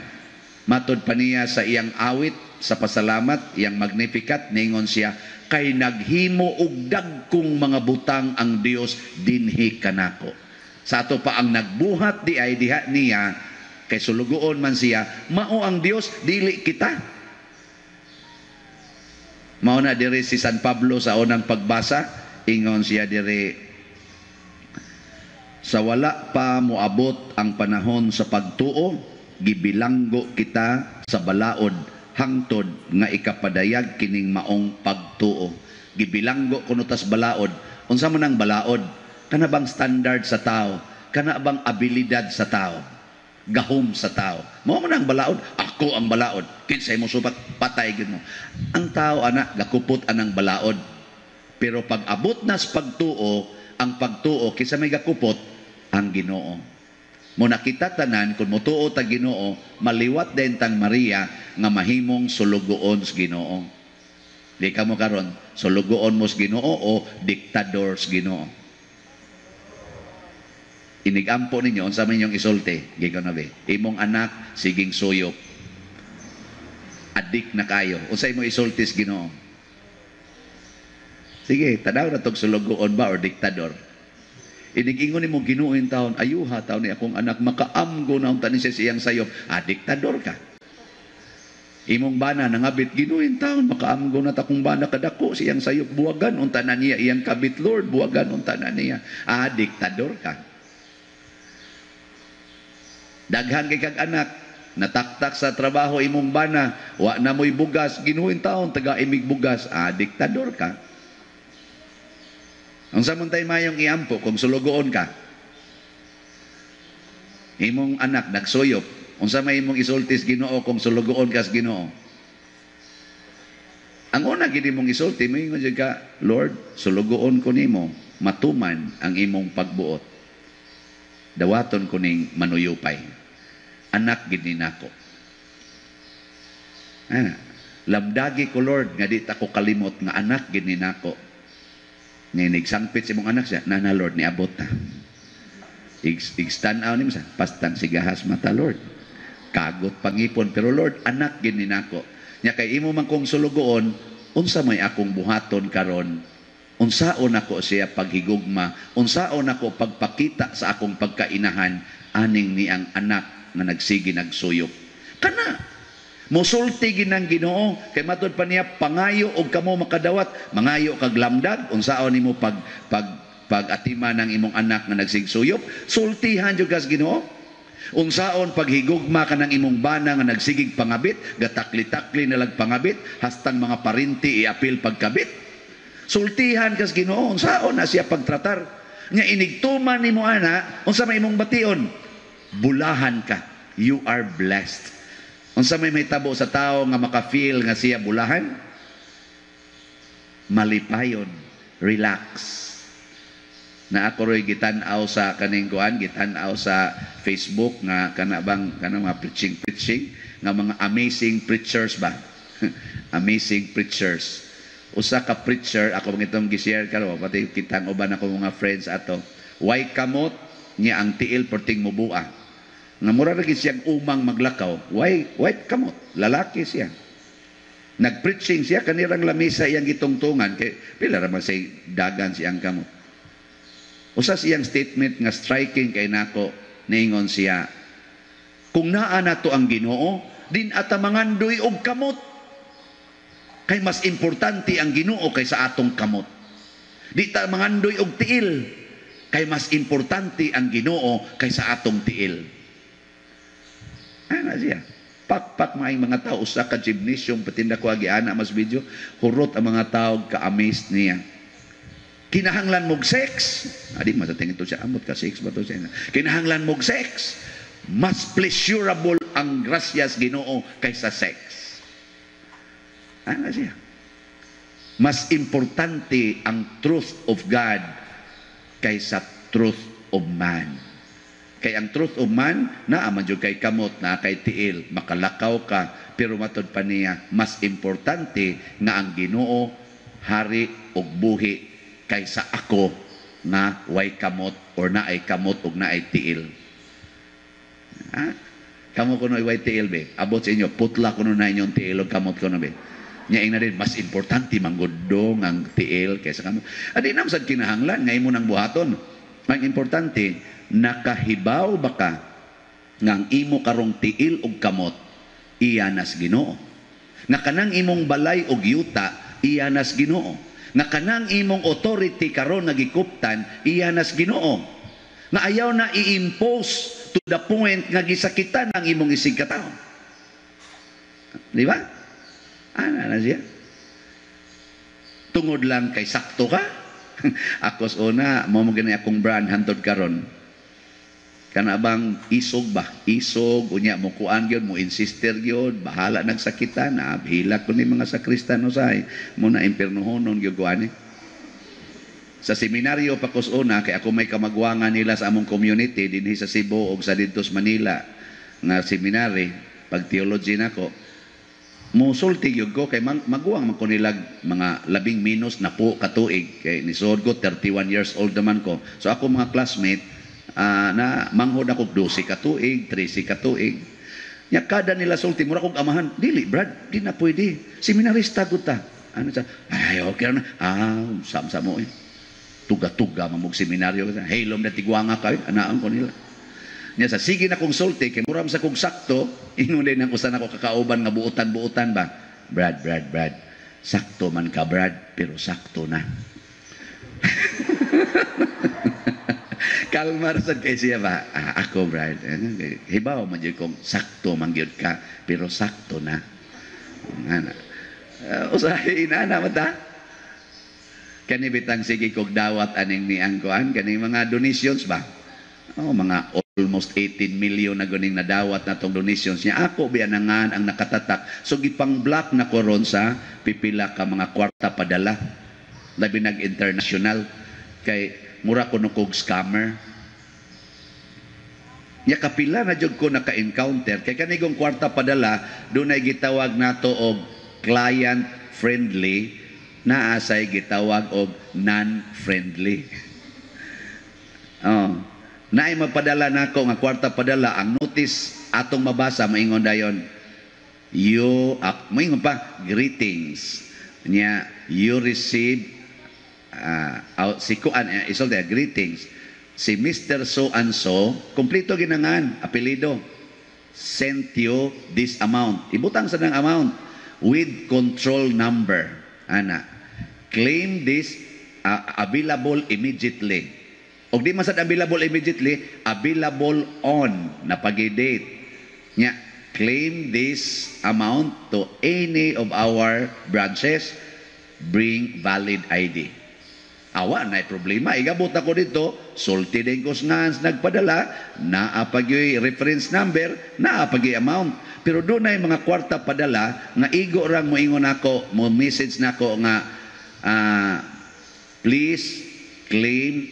matod pa niya sa iyang awit, sa pasalamat, iyang magnificat, ningon siya, kay naghimo og dagkong mga butang ang Dios dinhi kanako. Sa ato pa ang nagbuhat di ay diha niya, kay sulugoon man siya, mao ang Dios, dili kita. Mao na diri si San Pablo sa unang pagbasa, ingon siya diri, sa wala pa moabot ang panahon sa pagtuo, gibilanggo kita sa balaod, hangtod nga ikapadayag kining maong pagtuo. Gibilanggo kuno tas balaod. Unsa man ang balaod? Kana bang standard sa tao? Kana bang abilidad sa tao? Gahom sa tao. Mao man ang balaod. Ako ang balaod. Kinsay mo subat, patay gyud mo. Ang tao ana gakupot anang balaod. Pero pag abot na sa pagtuo, ang pagtuo kisa may gakupot ang Ginoo. Mo nakita tanan kung mutuo ta Ginoo, maliwat din tang Maria nga mahimong sulugoon sa Ginoo. Di ka mo karon sulugoon mo sa Ginoo o diktador sa Ginoo. Inigampo ninyo unsa man inyong isulti, gigon na be. Imong anak siging suyop. Adik na kayo. Unsa imo isulti sa Ginoo? Sige, tanaw na tong sulugoon ba or diktador? Inig-ingon ni mo ginuin taon, ayuha taon ni akong anak, makaamgo na ang tanin siya siyang sayop. Diktador ka. Imong bana nangabit ginuin taon, makaamgo na takong bana kadako siyang sayop, buwagan unta na niya iyang kabit, Lord, buwagan unta na niya. Diktador ka. Daghan kay kag anak, nataktak sa trabaho imong bana, wa na mo'y bugas, ginuin taon, taga-imig bugas. Diktador ka. Ang samuntay mayong iampo kung sulugoon ka. Imong anak nagsuyop, unsa may imong isultis Ginoo kung sulugoon ka sa Ginoo. Ang una gid imong isulti mo ingon ka, Lord, sulugoon ko nimo matuman ang imong pagbuot. Dawaton ko ning manuyupay. Anak gid ni nako. Lamdagi ko Lord nga di ta ko kalimot nga anak gid ni nako. Ninig sangpit si mong anak siya, Nana Lord, niabot na. Igstanaw ni mo siya, pastan sigahas mata Lord. Kagot pangipon, pero Lord, anak gini nako. Nya kay imo man kong sulugoon, unsa may akong buhaton karon, unsaon ako siya paghigugma, unsaon ako pagpakita sa akong pagkainahan, aning ni ang anak na nagsigi nagsuyop. Kana! Musulti ginang Ginoo kay matud pa niya pangayo og kamo makadawat, mangayo kag lamdag unsaon nimo pag-atima ng imong anak nga nagsigsuyop, sultihan jud kas Ginoo. Unsaon paghigugma ka ng imong bana nga nagsigig pangabit, gatakli-takli na lag pangabit, hastang mga parinti iapil pagkabit. Sultihan kas Ginoo, unsaon na siya pagtratar. Nya inigtuman nimo ana, unsa may imong bation? Bulahan ka. You are blessed. Unsa may tabo sa tao nga maka-feel nga siya bulahan? Malipayon, relax. Na ako ro'y gitan-aw sa kaning kuan, gitan-aw sa Facebook nga kanang mga preaching nga mga amazing preachers ba? Amazing preachers. Usa ka preacher ako itong gi-share karon pati kitang uban ako mga friends ato. Way kamot niya ang tiil perting mubua. Nga mura lagi siyang umang maglakaw, white kamot, lalaki siya. Nag-preaching siya, kanirang lamisa iyang gitungtungan, kay pila raman say dagan siyang kamot. Usa siyang statement nga striking kay nako, niingon siya, kung naa na to ang Ginoo, din atamangandoy og kamot. Kay mas importante ang Ginoo kaysa atong kamot. Di ta mangandoy og tiil, kay mas importante ang Ginoo kaysa atong tiil. Ana siya. Pakpak maing mga tao usa ka gymnasium patinda ko agi ana mas video, hurot ang mga tao ka-amazed niya. Kinahanglan mog sex. Adi matatingin to siya amot ka sex ba to siya. Kinahanglan mog sex. Mas pleasurable ang grasyas Ginoo kaysa sex. Ana siya. Mas importante ang truth of God kaysa truth of man. Kay ang truth of man, naaman dyan kay kamot, na kay tiil, makalakaw ka, pero matod pa niya, mas importante nga ang Ginoo, hari og buhi, kaysa ako nga way kamot, or naay kamot og naay tiil. Kamo ko no way tiil, be? Abot sa inyo, putla ko no na inyong tiil o kamot ko no, be? Nyaing na rin, mas importante manggudong ang tiil kaysa kamot. Adi naman sa kinahanglan, ngayon mo nang buhaton. Ang importante, nakahibaw baka ngang imo karong tiil og kamot iyanas Ginoo, nga kanang imong balay og yuta iyanas Ginoo, nga kanang imong authority karon nagikuptan iyanas Ginoo, nga ayaw na i-impose to the point nga gisakitan ang imong isig katawo. Di ba? Ana na siya. Tungod lang kay sakto ka. Akos una mo gani akong brand hantod karon. Kana bang isog ba? Isog, unya mo kuan gyud, mo insister gyud, bahala nagsakitan, hilak ko ni mga sakristan usay, mo na impernohonon gyud kuan. Sa seminaryo pakos una kay ako may kamagwangan nila sa among community dinhi sa Cebu ug sa didto sa Manila nga seminary, pag theology nako. Musulti gyud ko kay magwang man ko nilag mga 10 minus na po katuig kay nisod ko 31 years old naman ko. So ako mga classmate na manghod ako 12 ka tuig, 13 ka tuig. Nya kada nila sulti mura kog amahan, dili brad, di na pwede. Seminarista gud ta. Ano siya? Ay, okay na. Sam mo eh. Tuga-tuga mamog seminaryo. Hilom na tigwanga kayo. Anaan ko nila. Nya sa sige na kong sulti, kay muram sa kong sakto, inunay na kusan ako kakauban nga buutan-buutan ba? Brad. Sakto man ka, Brad, pero sakto na. Kalmar sad kay siya ba? Ako, Brad. Hibaw man yun kong sakto man yun ka, pero sakto na. Usahay inana mo ta? Kani bitang sige kog dawat aning ni angkuan, kani mga donations ba? Mga almost 18 million na guning nadawat na tong donations niya. Ako biyanangan ang nakatatak. So gipang-block na ko ron sa pipila ka mga kwarta padala. Labi nag-international. Kay mura ko nukog scammer. Ya kapila na jud ko naka-encounter. Kay kanigong kwarta padala, doon ay gitawag nato og client-friendly, na asay gitawag og non-friendly. Naay mapadala nako nga kwarta padala, ang notice atong mabasa maingon dayon, maingon pa, greetings niya, you receive greetings, si Mr. So and so, kompleto ginangan apelyido, sent you this amount, ibutang sa ng amount with control number, claim this, available immediately. O di masad available immediately, available on na pag-date. Nya, claim this amount to any of our branches, bring valid ID. Awa, na problema. Igabot ako dito, sulti din ko nga nagpadala, naapag yung reference number, naapag yung amount. Pero doon na yung mga kwarta padala, nga igo rang mo ingon ako, mo message na ako nga, please, claim,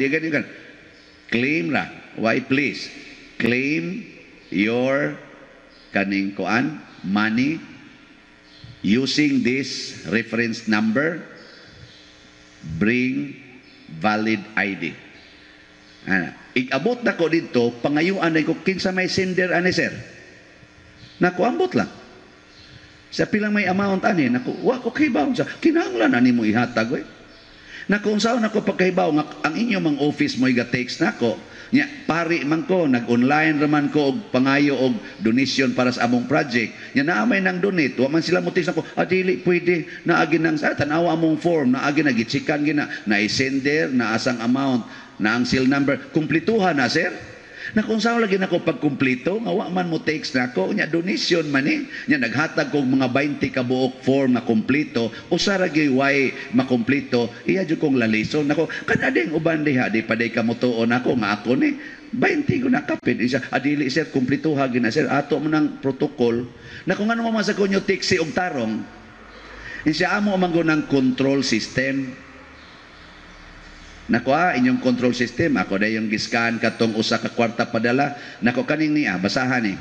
ganyan. Claim ra. Why please? Claim your kaning kuan money using this reference number. Bring valid ID. Ikabot na ko dito, pangayuan na ko, kinsa may sender ani sir? Naku, ambot lang. Sa pilang may amount ani, naku, wako kibaw sa, kinahanglan ani mo ihatag eh. Na kung saan ako pagkahibaw nga ang inyong mga office mo iga-text nako nya pari man ko nag-online raman ko og pangayo og donation para sa among project nya naamay nang donate wa man sila mo text nako dili pwede naagi nang sa tanawa among form naagi nagitsikan gina na i-sender na asang amount na ang seal number kumplituhan na sir. Na kung saan lagi nako pagkumplito, nga wa man mo text nako, nya donation man ni, nya naghatag kog mga 20 ka buok form na kumplito, usa ra gyud way makumplito, iya jud kong lalison nako. Kanading uban diha di paday ka motuon ako nga ako ni 20 ko nakapit isa adili sir kumplituha gina sir ato mo ng protocol. Na kung ano man sa kunyo text og tarong, siya amo man ng control system. Nako inyong control system, ako na yung giskaan katong usa ka kwarta padala, nako kaning niya, basahan ni.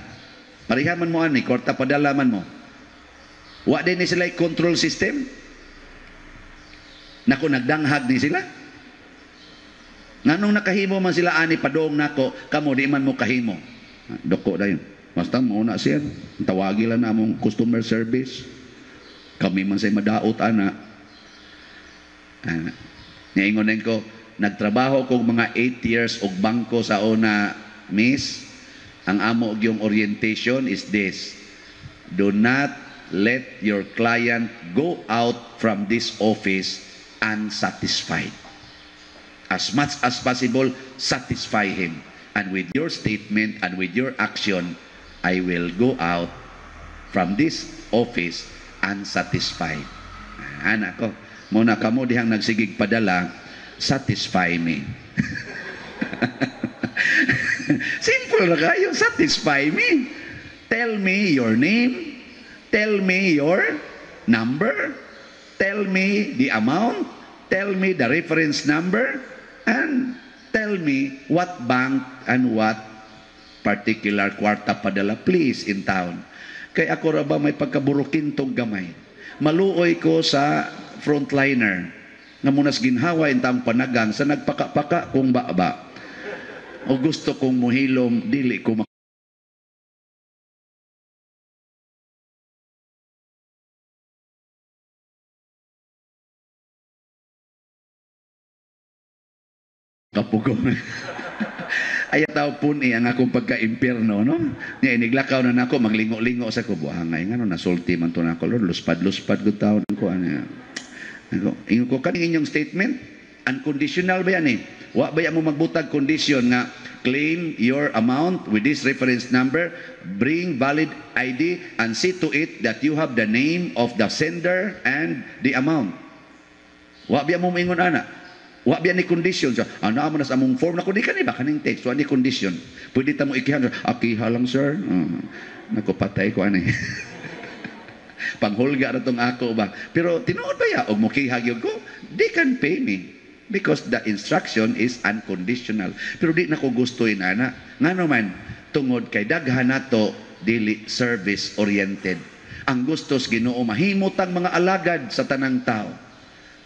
Parihaman mo ani, kwarta padala man mo. Wa din ni sila control system. Nako nagdanghag ni sila. Nganong nakahimo man sila ani padong nako, kamo di man mo kahimo. Doko dayon. Basta mo na siya, tawagi lang namong customer service. Kami man say madaot ana. Niingon ko, nagtrabaho kong mga 8 years og bangko sa una, miss. Ang amo yung orientation is this: do not let your client go out from this office unsatisfied. As much as possible, satisfy him. And with your statement and with your action, I will go out from this office unsatisfied. Anak ko, muna kamo dihang nagsigig padala, satisfy me. Simple na kayo, satisfy me. Tell me your name, tell me your number, tell me the amount, tell me the reference number, and tell me what bank and what particular kwarta padala please in town. Kay ako ra ba may pagkaburukintog gamay. Maluoy ko sa frontliner nga munas ginhawa intang panagang sa nagpaka-paka kung ba o gusto kong muhilom dili ko kapugong. Ay tao puni ang akong pagka-impyerno, no? Nya iniglakaw na nako, maglingo-lingo sa ko. Buhangay nga, no? Nasulti man to nako, Lord. Luspad-luspad ko taon ko. Ingon ko, kaning inyong statement, unconditional ba yan eh? Wa ba yan mo magbutag condition nga, claim your amount with this reference number, bring valid ID, and see to it that you have the name of the sender and the amount. Wa ba yan mo maingon, ana? Wa biya ni condition so ana mo na sa among form na kundi kani ba kaning text wa ni condition pwede ta mo ikihan akiha lang sir nako patay ko ani panghulga ra tong ako ba pero tinuod ba ya og mo kiha gyud ko they can pay me because the instruction is unconditional pero di na ko gustoin ana ngano man tungod kay daghan nato dili service oriented ang gustos Ginoo mahimot ang mga alagad sa tanang tao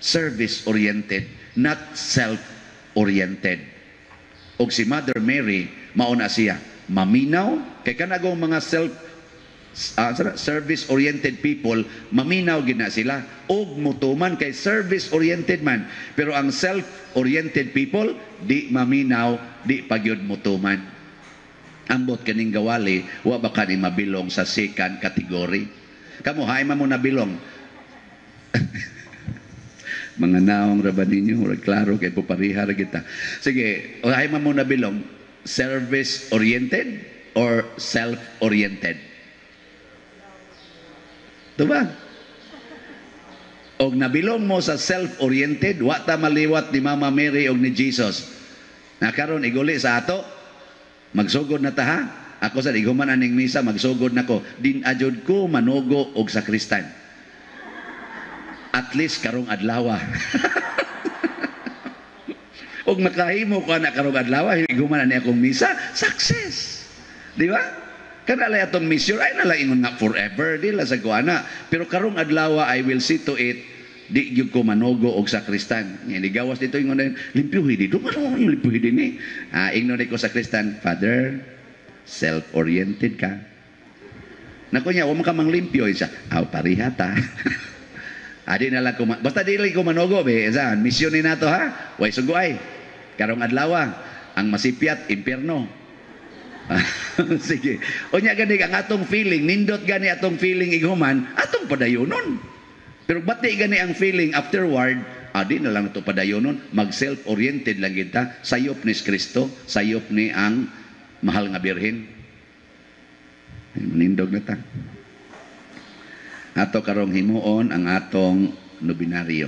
service oriented not self-oriented. Og si Mother Mary, mauna siya, maminaw, kay kanagong mga service-oriented people, maminaw gina sila, og mutuman kay service-oriented man. Pero ang self-oriented people, di maminaw, di pagyod mutuman. Ambot kaning gawali, wa ba ka ni mabilong sa second category? Kamu, hay mo nabilong. Mga naong raban ninyo, klaro kay pupariha ra kita. Sige, ay mo na bilong, service-oriented or self-oriented? Diba? Og nabilong mo sa self-oriented, wa ta maliwat ni Mama Mary og ni Jesus. Nakaron iguli sa ato, magsugod na ta ha? Ako sa iguman aning misa, magsugod na ko. Din ajud ko manugo og sakristan. At least karong adlaw. Og makahimo ko na karong adlaw, higuman na akong misa, success. Di ba? Kana lay atong mission ay nalaingon nga forever dila sa kuana. Pero karong adlaw I will see to it di gyud ko manugo og sakristan. Ni gawas dito ingon limpyuhi dito. Ano limpyuhi dinhi? Ingnon ko sakristan, Father, self-oriented ka. Nako nya wa man ka manglimpyo isa. Parihata. Adi na lang basta dili ko manogo be saan misyon ni nato ha way sugoy karong adlaw ang masipyat impierno. Sige unya gani ang atong feeling nindot gani atong feeling iguman atong padayonon pero bati gani ang feeling afterward adi na lang to padayonon mag self oriented lang kita sayop ni Kristo sayop ni ang mahal nga birhen nindog na ta. Ato karong himuon ang atong nobinaryo.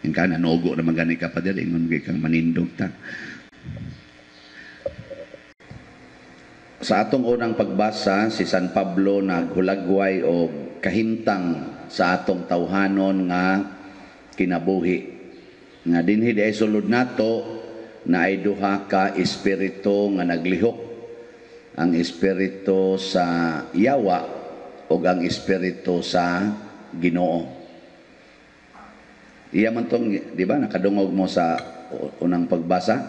Yung ka nanugo na magani ka pa dili ingon kang manindog ta. Sa atong unang pagbasa si San Pablo naghulagway o kahimtang sa atong tawhanon nga kinabuhi. Nga dinhi di ay sulod nato na ay duha ka espiritu nga naglihok. Ang espiritu sa yawa o ang espiritu sa Ginoo. Iya man tong, di ba, nakadungog mo sa unang pagbasa,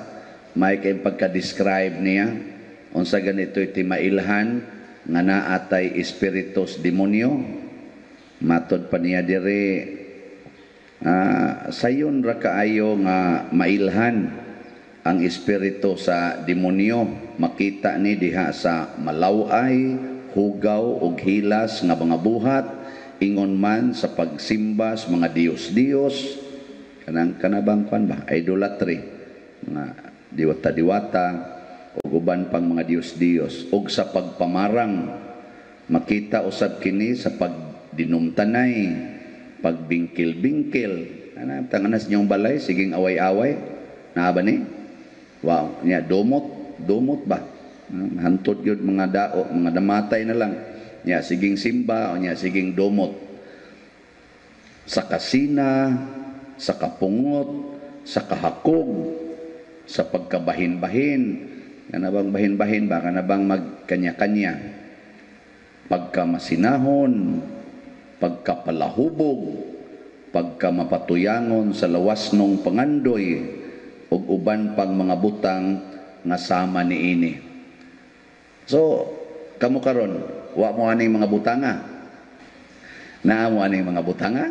may kayong pagka-describe niya, unsa ganito iti mailhan, nga naatay espiritus demonyo, matod pa niya dire, sayon ra kaayo nga mailhan ang espiritu sa demonyo, makita ni diha sa malaway, hugaw ug hilas nga mga buhat ingon man sa pagsimba sa mga Dios-Dios kanabang kwan ba idolatry mga diwata-diwata ug uban pang mga Dios-Dios ug sa pagpamarang makita usab kini sa pagdinumtanay pagbingkil-bingkil tanganas niyong balay siging away-away naa ba ni wow nya dumot ba hantod yun mga dao, mga damatay na lang. Nya siging simba o nya siging domot. Sa kasina, sa kapungot, sa kahakog, sa pagkabahin-bahin. Kanabang bahin-bahin ba? Kanabang magkanya-kanya. Pagkamasinahon, pagkapalahubog, pagkamapatuyangon sa lawas nung pangandoy, ug uban pang mga butang nga sama ni ini. So, kamo karon, wa mo aning mga butanga. Naa mo aning mga butanga?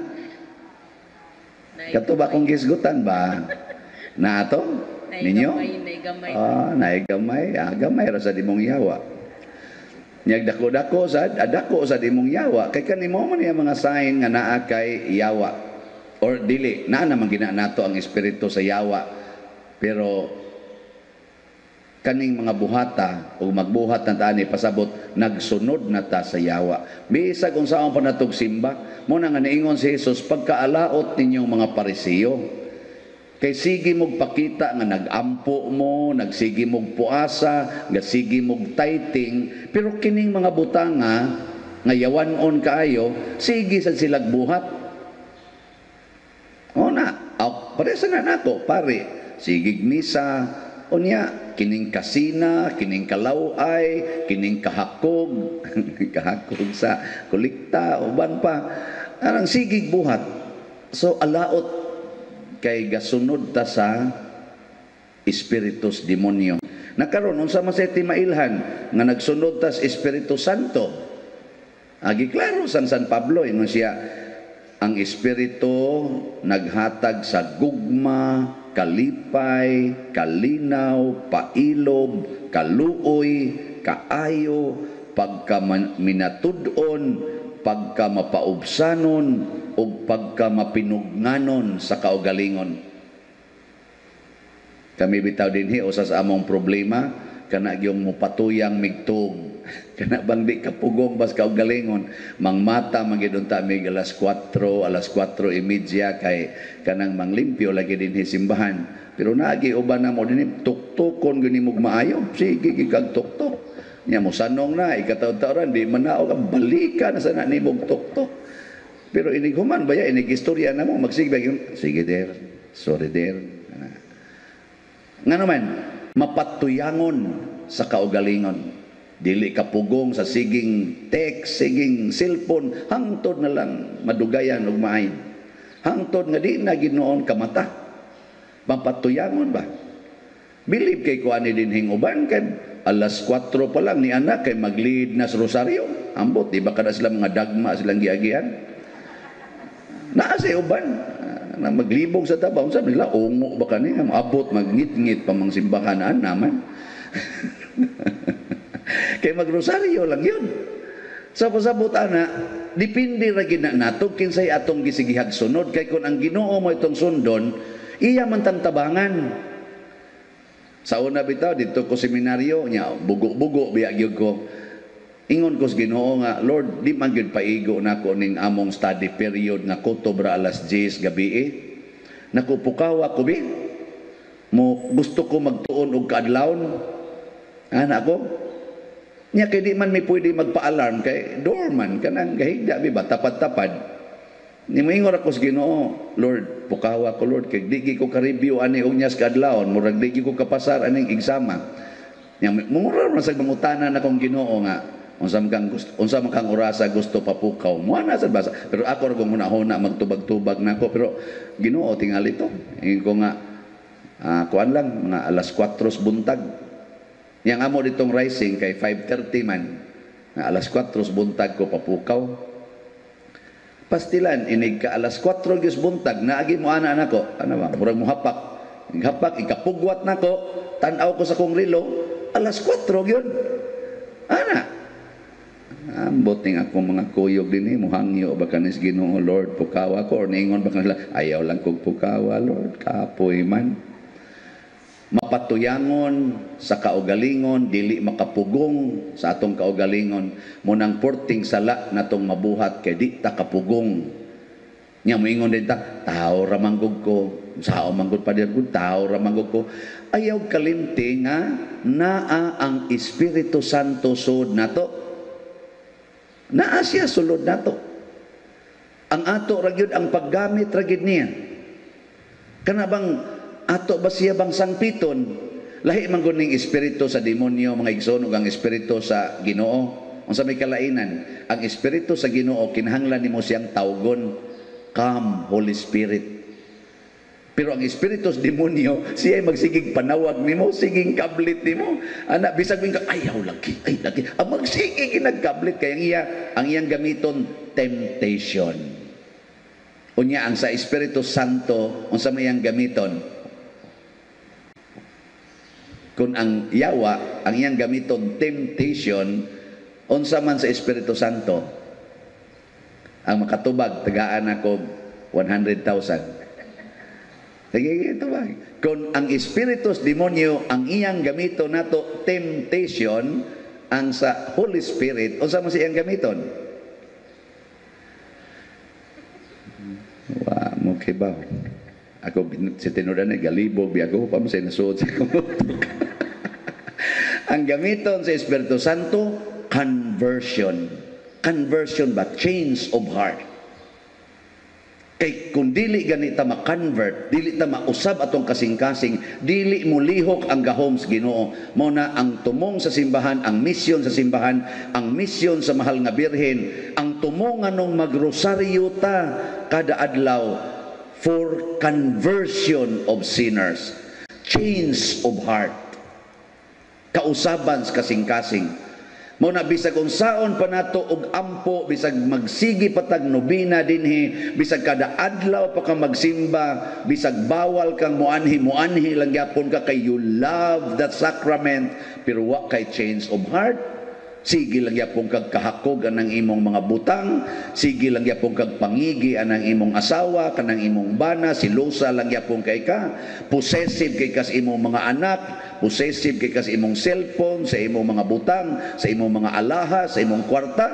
Kato ba kung gisgutan ba? Na ato? Ninyo? Naigamay. Naigamay. Gamay ra sa dimong yawa. Nyag dako-dako sa dimong yawa. Kay kanimo man yung mga sign nga naa kay yawa. Or dili, naa naman ginanato ang espiritu sa yawa. Pero kaning mga buhata o magbuhat na tani pasabot nagsunod na ta sa yawa. Bisag kung saan pa natog simba, mo na nga niingon si Jesus, pagkaalaot ninyong mga parisiyo, kay sige mog pakita nga nagampo mo, nagsige mog puasa, nagsige mog tithing, pero kining mga butanga nga yawanon kaayo, sige sa silag buhat. O na, pare sa na nato, pare, sigig misa, unya, kining kasina, kining kalaway, kining kahakog, kahakog sa kulikta, uban pa, arang sigig buhat. So, alaot kay gasunod ta sa Espiritus Demonyo. Nakaroon, unsa man sa timailhan, nga nagsunod ta sa Espiritu Santo. Agi klaro San Pablo, ino siya, ang Espiritu naghatag sa gugma, kalipay, kalinaw, pailob, kaluoy, kaayo, pagkaminatudon, pagkamapaubsanon, o pagkamapinugnanon sa kaugalingon. Kami bitaw dinhi usa sa among problema kana gyung mupatuyang migtug. Kana bang di kapugong bas kaugalingon, mangmata magidon ta mig alas 4 4:30 kay kanang manglimpyo lagi dinhi simbahan. Pero naagi uban na mo dinhi tuktukon gani mo maayo, sige gigag tuktok. Nya mo sanong na ikataw-tawran di man naog balikan sa na nimog tuktok. Pero inighuman ba ya, inig-istorya na mo, magsigbag yun, sige der, sorry der. Nga naman, mapatuyangon sa kaugalingon. Dili kapugong sa siging text, siging cellphone, hangtod na lang madugayan o maayin. Hangtod nga di na ginoon kamata. Mapatuyangon ba? Bilib kay kuha ni dinhing uban, kay alas 4 pa lang ni anak kay maglid na sa rosaryo. Ambot, di ba kada sila mga dagma silang giagian? Naa sa uban na maglibog sa tabaw sabi nila ungo ba kani abot magngit-ngit pa mang simbahan naman. Kay magrosaryo lang yun. Sa pasabot ana dipindi ra gid nato kinsay atong gisigihag sunod kay kun ang Ginoo mo itong sundon iya man tantabangan. Sa una bitaw dito ko seminaryo nya bugo-bugo biya gyud ko. Ingon ko sa Ginoo nga, Lord, di man gyud paigo nako ning among study period nga kutobra alas 10 gabi. Nakupukawa ko bi. Mo gusto ko magtuon og kaadlawon. Ana ko. Nya kay di man mi pwede magpa-alarm kay dorman kanang gahigda bi ba tapad-tapad. Ni moingon ako sa Ginoo, Lord, pukawa ko Lord kay di ko ka-review ani og nyas kaadlawon, murag di ko kapasar aning eksama. Nya mura man sa mangutanan akong Ginoo nga unsa man kang orasa gusto papukaw mo na sa basa pero ako ra kung hunahuna magtubag-tubag nako pero Ginoo tingali to ko nga kuan lang mga alas 4 buntag yang amo ditong rising kay 5:30 man na alas 4 buntag ko papukaw pastilan inig ka alas 4 gyud buntag naagi mo ana nako ano ba murag mo hapak ikapugwat nako tan-aw ko sa kong relo alas 4 gyud ana ambot ning akong mga kuyog dinhi muhangyo ba kanis Ginoo Lord pukawa ko or ningon ba kanila ayaw lang kog pukawa Lord kapoy man mapatuyangon sa kaugalingon dili makapugong sa atong kaugalingon munang porting sala natong mabuhat kay di ta kapugong nya moingon din ta tao ra manggod ko sao manggod pa din tao ra manggod ko ayaw kalimti nga naa ang Espiritu Santo sud nato. Naa siya sulod nato. Ang ato ragyod ang paggamit ragyod niya. Kana bang ato ba siya bang sangpiton? Lahi man gud ning espiritu sa demonyo mga igsoon ug ang espiritu sa Ginoo. Unsa may kalainan? Ang espiritu sa Ginoo kinahanglan nimo siyang tawgon, "Come, Holy Spirit." Pero ang espiritu sa demonyo, siya ay magsigig panawag nimo, siging kablit nimo. Ana bisag ming ayaw lagi, ay lagi. Ang magsigig nagkablit kay ang iyang gamiton temptation. Unya ang sa Espiritu Santo unsa may iyang gamiton? Kung ang yawa, ang iyang gamiton temptation, unsa man sa Espiritu Santo, ang makatubag, tagaan ako 100,000. Sige, ito ba? Kung ang Espiritus Demonyo, ang iyang gamito nato temptation, ang sa Holy Spirit, unsa man sa iyang gamiton? Wa mo kibaw. Ako si tinudan ay galibog biyago pa mo sa nasuot sa kumutok. Ang gamiton sa Espiritu Santo, conversion. Conversion ba? Change of heart. Kay kung dili ganita ma-convert, dili ta mausab atong kasing-kasing, dili mo lihok ang gahom sa Ginoo. Mao na ang tumong sa simbahan, ang misyon sa simbahan, ang misyon sa mahal nga birhen, ang tumong anong magrosaryo ta kada adlaw for conversion of sinners, change of heart, kausaban sa kasing-kasing. Mao na bisag unsaon pa nato og ampo, bisag magsigi patag nobina dinhi, bisag kada adlaw pa ka magsimba, bisag bawal kang muanhi lang gyapon ka kay you love that sacrament, pero wa kay change of heart. Sige lang yapong kag kahakog anang imong mga butang, sige lang yapong kag pangigi anang imong asawa, kanang imong bana, silosa lang yapong kay ka, possessive kay kas imong mga anak, possessive kay kas imong cellphone, sa imong mga butang, sa imong mga alahas, sa imong kwarta,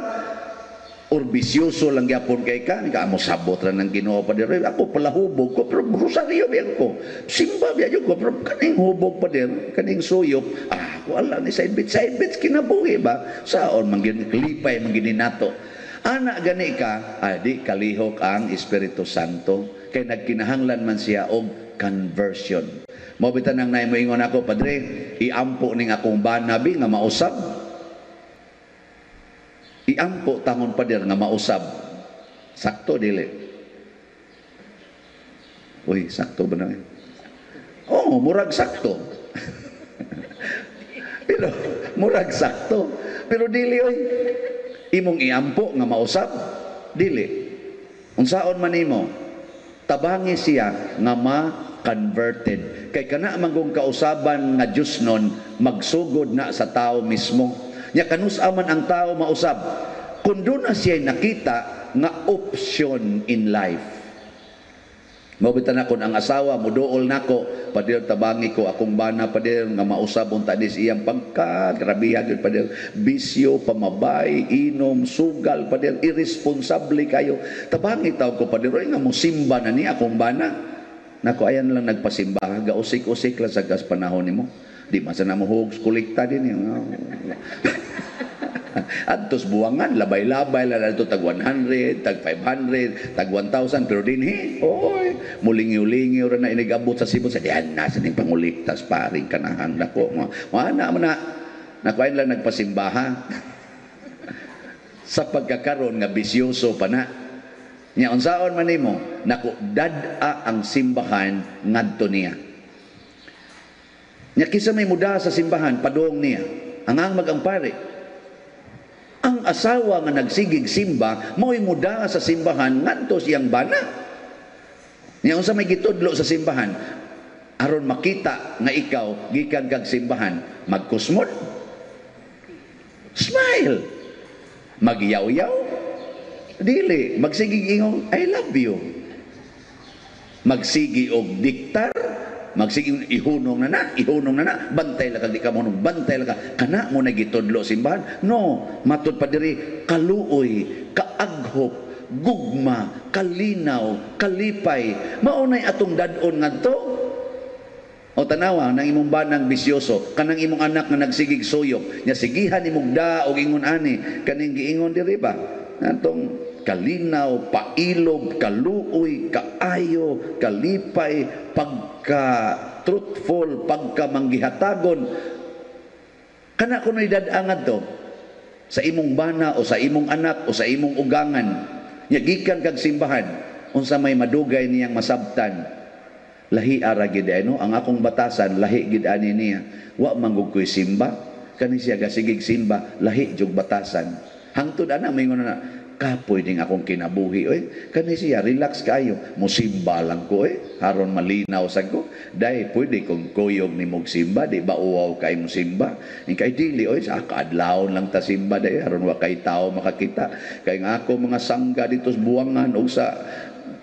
or bisyoso lang yapon kay ka, amo sabot ra ng Ginoo pa diri. Ako pala hubog ko, pero rosaryo biyan ko. Simba biyan ko, pero kaning hubog pa diri, kaning suyop, wala ni side bits kinabuhi ba? Saon manggin klipay manggini nato. Ana gani ka, di kalihok ang Espiritu Santo kay nagkinahanglan man siya og conversion. Mao bitan nang nay moingon ako, Padre, iampo ning akong banabi nga mausab. Iampo tangon pader nga mausab. Sakto dili? Uy, sakto ba na? Oo, murag sakto. Pero murag sakto. Pero dili oy. Imong iampo nga mausab, dili. Unsaon man nimo? Tabangi siya nga ma-converted. Kay kana manggong kausaban nga Dios nun magsugod na sa tao mismo. Nya kanus-aman ang tao mausab kung doon na siya nakita nga option in life. Mabitan ako ang asawa, muduol nako, padir tabangi ko akong bana padir nga mausab unta dis iyang pagka, grabiha gyud padir, bisyo, pamabay, inom, sugal padir, irresponsable kayo. Tabangi taw ko padir nga musimba na ni akong bana. Nako ayan lang nagpasimba, gausik-usik lang sa gas panahon nimo. Di masa na mo hugs kolekta din yung adtos buwangan labay-labay la dito tag 100 tag 500 tag 1,000 pero dinhi oy mulingiw-lingiw ra na inigabot sa Cebu sa diyan na sa ning panguliktas paring kanahan nako mo ana man na nakuan lang nagpasimbaha sa pagkakaroon nga bisyoso pa na nya unsaon man nimo nako dad-a ang simbahan ngadto niya. Nya kisa may muda sa simbahan, padung niya. Ang mag-ampare. Ang asawa nga nagsigig simba, mo'y muda sa simbahan, ngadto siyang bana. Nya unsa may gitudlo sa simbahan, aron makita nga ikaw gikan kag simbahan, magkusmod. Smile. Magyaw-yaw. Dili, magsigig ingong I love you. Magsigi og diktar. Magsiging ihunong na, bantay lang di ka mo, bantay lang ka, kana mo na gitudlo simbahan. No, matud pa diri, kaluoy, kaaghop, gugma, kalinaw, kalipay, maunay atong dadon ngadto. O tanawa, nang imong banang bisyoso, kanang imong anak nga nagsigig suyok, nya sigihan imong da o ingon ani, kaning giingon diri ba? Atong kalinaw, pailog, kaluoy, kaayo, kalipay, pagka-truthful, pagka-manggihatagon. Kana ko na'y dadangad to sa imong bana o sa imong anak o sa imong ugangan. Yagikan kag simbahan, unsa may madugay niyang masabtan. Lahi ara gid no? Ang akong batasan, lahi gid ani niya. Wa manggug ko'y simba. Kani siya gasigig simba, lahi jug batasan. Hangtod ana may ngono na, kapoy ding akong kinabuhi oy. Kani siya relax kayo, musimba lang ko haron malinaw sad ko. Dai pwede kong kuyog ni mog simba, di ba uwaw kay mo simba. Kay dili oy sa kaadlawon lang ta simba dai haron wa kay tao makakita. Kay nga ako mga sangga dito sa buwangan o sa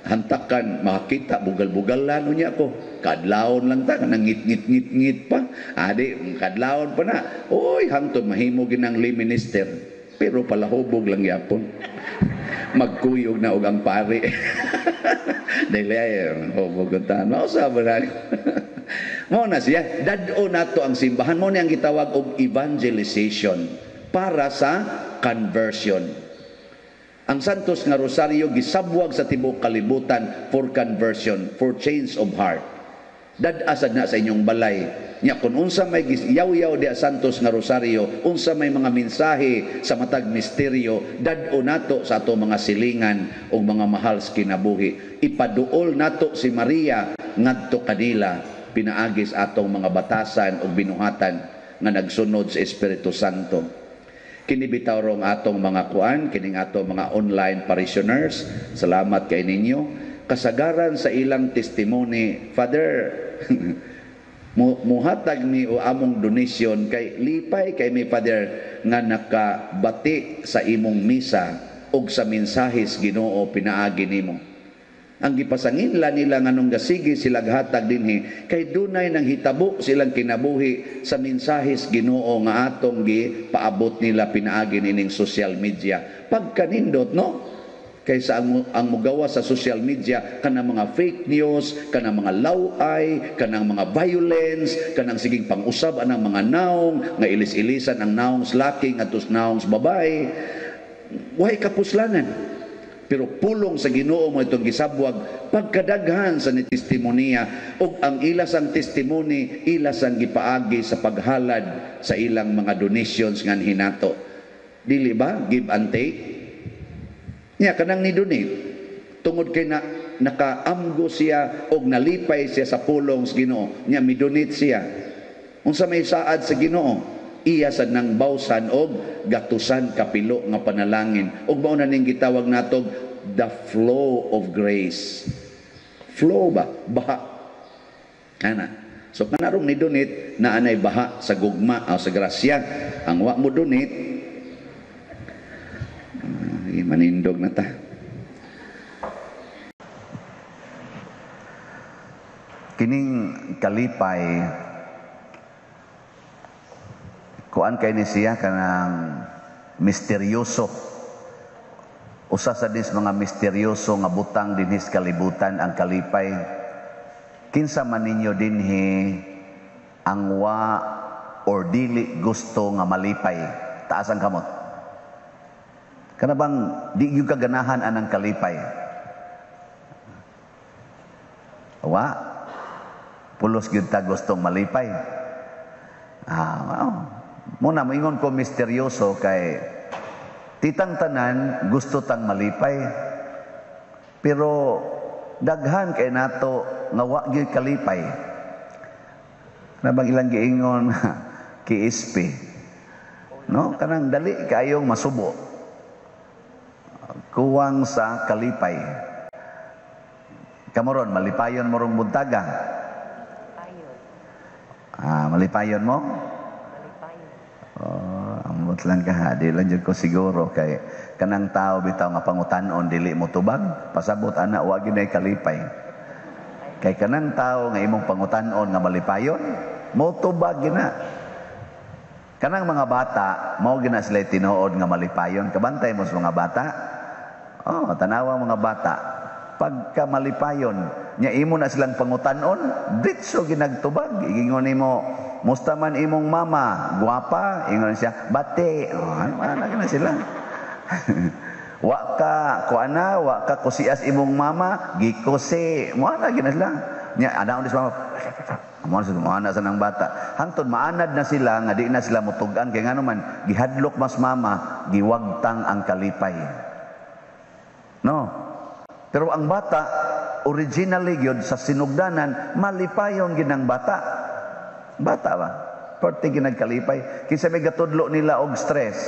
hantakan makakita bugal-bugalan unya ko. Kadlawon lang ta kanang ngit-ngit pa. Adi kadlawon pa na. Oy hangtod mahimo ginang lay minister. Pero pala hubog lang yapon. Magkuyog na og ang pare. Dili ay hubog ta. Mao sa barag. Mao na siya dad-o nato ang simbahan mo ni ang gitawag og evangelization para sa conversion. Ang Santos nga Rosario gisabwag sa tibuok kalibutan for conversion, for change of heart. Dad-asad na sa inyong balay. Nya kung unsa may yaw-yaw di Santos nga Rosario, unsa may mga mensahe sa matag misteryo, dad-o nato sa ato mga silingan o mga mahal sa kinabuhi. Ipaduol nato si Maria ngadto kanila, pinaagis atong mga batasan o binuhatan nga nagsunod sa Espiritu Santo. Kini bitaw rong atong mga kuan, kining atong mga online parishioners. Salamat kay ninyo. Kasagaran sa ilang testimony, Father, muhatag mi o among donation kay lipay kay mi Father nga nakabati sa imong misa og sa mensahis Ginoo pinaagi nimo. Ang gipasanginla nila nganong gasigi sila hatag dinhi kay dunay nang hitabo silang kinabuhi sa mensahis Ginoo nga atong gipaabot nila pinaagi nining social media. Pagkanindot no? Kaysa ang mugawa sa social media kanang mga fake news, kanang mga laway, kanang mga violence, kanang siging pang-usab anang mga naong nga ilis-ilisan ang naong laking atus naong babae. Way kapuslanan. Pero pulong sa Ginoo mo itong gisabwag pagkadaghan sa testimonya ug ang ilas ang testimony ilas ang gipaagi sa paghalad sa ilang mga donations nga hinato. Dili ba give and take? Nya kanang ni donate tungod kay nakaamgo siya og nalipay siya sa pulong sa Ginoo. Nya mi donate siya. Unsa may saad sa Ginoo? Iya sad nang bawsan og gatusan kapilo nga panalangin. Ug mao na ning gitawag natog the flow of grace. Flow ba? Baha. Ana. So kanarong ni donate na anay baha sa gugma o sa grasya. Ang wa mo donate manindog na ta. Kining kalipay kuan kay ni siya kanang misteryoso. Usa sa dis mga misteryoso nga butang dinhis kalibutan ang kalipay. Kinsa man ninyo dinhi ang wa or dili gusto nga malipay? Taas ang kamot. Kana bang di gyud kaganahan anang kalipay? Wa pulos gyud ta gustong malipay. Muna moingon ko misteryoso kay titang tanan gusto tang malipay. Pero daghan kay nato nga wa gyud kalipay. Na bang ilang giingon kiispi. No, kanang dali kayong masubo. Kuwang sa kalipay. Kamoron malipayon mo rong buntaga. Malipayon mo? Ambot lang ka, di lang dyan ko siguro kay kanang tao bitaw nga pangutanon dili mo tubag, pasabot ana wag ginay kalipay. Kay kanang tao nga imong pangutanon nga malipayon, mo tubag gina. Kanang mga bata, mao gina sila tinuod nga malipayon, kabantay mo sa mga bata. Tanawa mga bata, pagka malipayon, nya imo na silang pangutanon, ditso ginagtubag, igingon nimo, musta man imong mama, guwapa, ingon siya, bate, ano na sila. Wa ka kusias imong mama, gikusi, mo na gina sila. Nya anaon dis mama, maana sa nang bata. Hangtod maanad na sila nga di na sila mutugan kay ngano man gihadlok mas mama, giwagtang ang kalipay. No. Pero ang bata originally gyud sa sinugdanan malipayon ginang bata. Bata ba? Perti ginagkalipay kinsa may gatudlo nila og stress.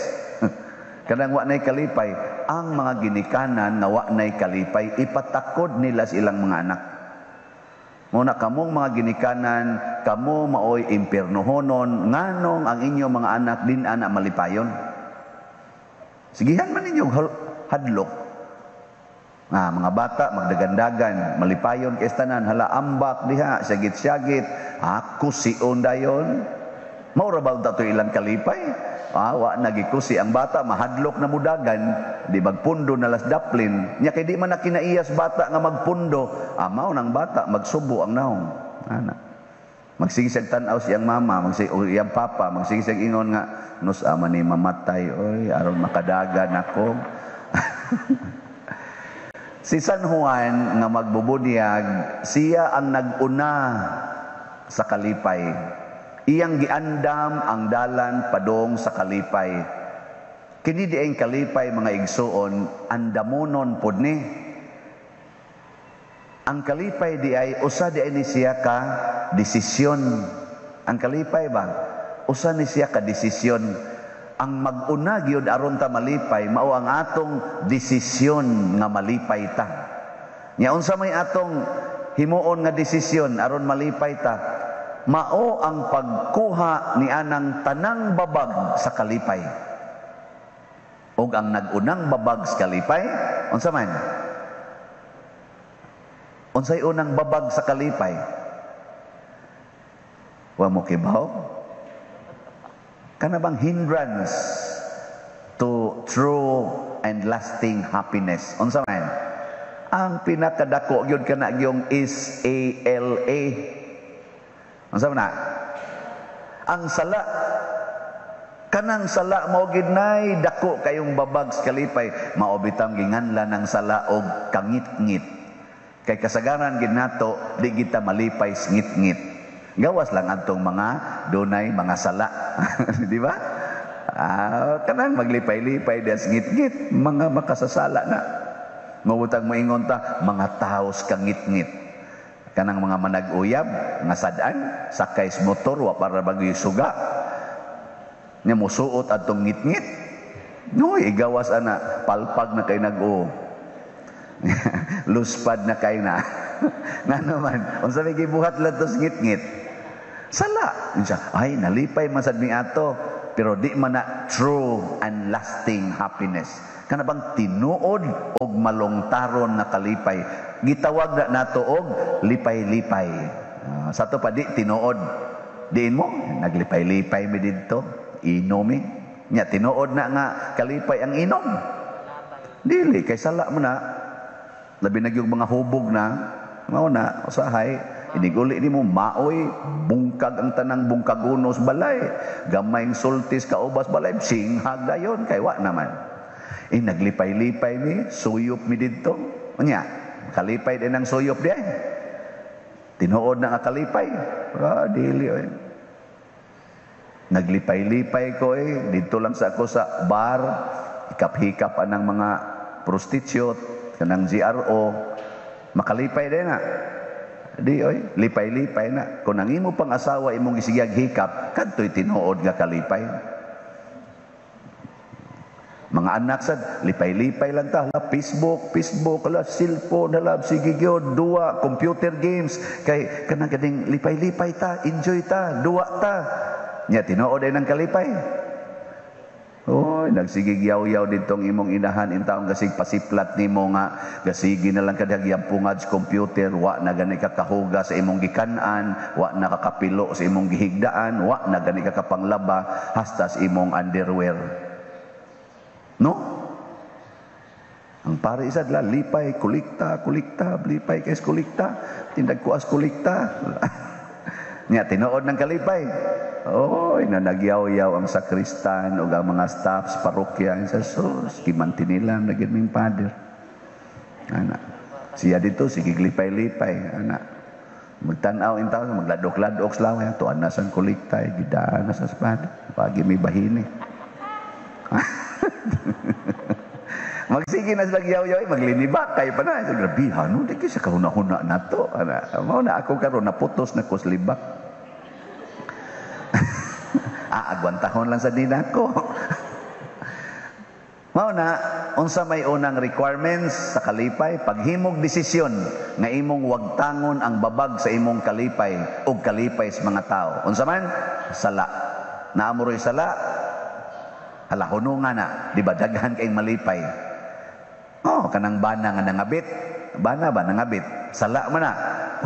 Kanang wa nay kalipay, ang mga ginikanan nga wa nay kalipay ipatakod nila sa ilang mga anak. Muna kamong mga ginikanan, kamo maoy impiernohonon, nganong ang inyong mga anak din ana malipayon. Sigihan man ninyo hadlok. Mga bata magdagandagan, malipayon kay tanan, hala ambak diha, syagit-syagit, ako si ondayon. Maura ba to ilang kalipay? Wa nagikusi ang bata, mahadlok na mudagan, di magpundo na las daplin. Nya kay di man na kinaiyas bata nga magpundo, mao nang bata magsubo ang naong. Ana. Magsigisag tanaw siyang mama, iyang papa, magsigisag ingon nga nus ama ni mamatay, oy aron makadagan ako. Si San Juan nga magbubunyag, siya ang naguna sa kalipay. Iyang giandam ang dalan padong sa kalipay. Kini di ang kalipay mga igsuon, andamonon pod ni. Ang kalipay di ay usa di ay ni siya ka desisyon. Ang kalipay ba? Usa ni siya ka desisyon. Ang mag-una gyud aron ta malipay mao ang atong desisyon nga malipay ta. Nya unsa may atong himuon nga desisyon aron malipay ta? Mao ang pagkuha ni anang tanang babag sa kalipay. Ug ang nagunang babag sa kalipay, unsa man? Unsay unang babag sa kalipay? Wa mo kibaw? Kana bang hindrance to true and lasting happiness? Unsa man? Ang pinakadako gyud kana gyung SALA. Unsa man na? Ang sala, kanang sala mao gid nay dako kayong babag sa kalipay, mao bitang ginganlan ng sala og kangit-ngit. Kay kasagaran gid nato di kita malipay sa ngit-ngit. Gawas lang adtong mga dunay mga sala. Di ba? Kanang maglipay-lipay des ngit-ngit, mga makasasala na. Mawutang moingon ta mga taos kangit-ngit. Kanang mga manag-uyab nga sadan sakay sa motor wa para bagyo suga nya musuot adtong ngit-ngit no igawas ana palpag na kay nag-o luspad na kay na ngano man unsa may gibuhat ladtos ngit-ngit sala unsa ay nalipay man sad mi ato pero di man na true and lasting happiness. Kana bang tinuod og malongtaron na kalipay. Gitawag na nato og lipay-lipay. Sa to pa di tinuod. Diin mo naglipay-lipay mi didto, inomi. Nya tinuod na nga kalipay ang inom. Dili kay sala mo na. Labi na yung mga hubog na, mao na usahay. Iniguli ni mo maoy bungkag ang tanang bungkagunos balay. Gamayng sultis kaubas balay singhag dayon kay wa naman. Naglipay-lipay mi, suyop mi dito. Unya, kalipay din ang suyop di ay. Tinuod na nga kalipay. Dili oy. Naglipay-lipay ko dito lang sa ako sa bar, hikap-hikap anang mga prostitute, kanang GRO, makalipay din na. Di oy, lipay-lipay na. Kung ang imo pang asawa imong isigyag hikap, kadto'y tinuod nga kalipay. Mga anak sad lipay-lipay lang ta, hala Facebook, hala cellphone, hala sige gyud duwa computer games kay kanang kading lipay-lipay ta, enjoy ta, duwa ta. Nya tinuod ay nang kalipay. Oy, nagsige yaw-yaw ditong imong inahan intaong gasig pasiplat nimo nga gasigi na lang kadag yampungad sa computer, wa na gani ka kahuga sa imong gikan-an, wa na kakapilo sa imong gihigdaan, wa na gani ka kapanglaba hasta sa imong underwear. No? Ang pare isad la lipay kulikta, lipay kay kulikta, tindag kuas kulikta. Nya tinuod ng kalipay. Oy, na nagyaw-yaw ang sakristan o ang mga staffs parokya sa sus, kimanti nila naging ming father. Ana. Siya dito sige lipay-lipay, ana. Magtanaw intaw magladok-ladok slaw to anasan kulikta gidaan sa espada. Pagi may bahini. Magsige na sila yaw-yaw, maglinibak kay pa na. Grabe, ano, di kasi kahuna-huna na to. Mau na ako karon naputos na kuslibak. Agwantahon lang sa din ako. Mao na unsa may unang requirements sa kalipay, paghimog desisyon nga imong wagtangon ang babag sa imong kalipay ug kalipay sa mga tao. Unsa man? Sala. Naamuroy sala. Hala hunungan na, di ba daghan kay malipay. Oh, kanang bana nga nangabit. Bana ba nangabit? Sala man na.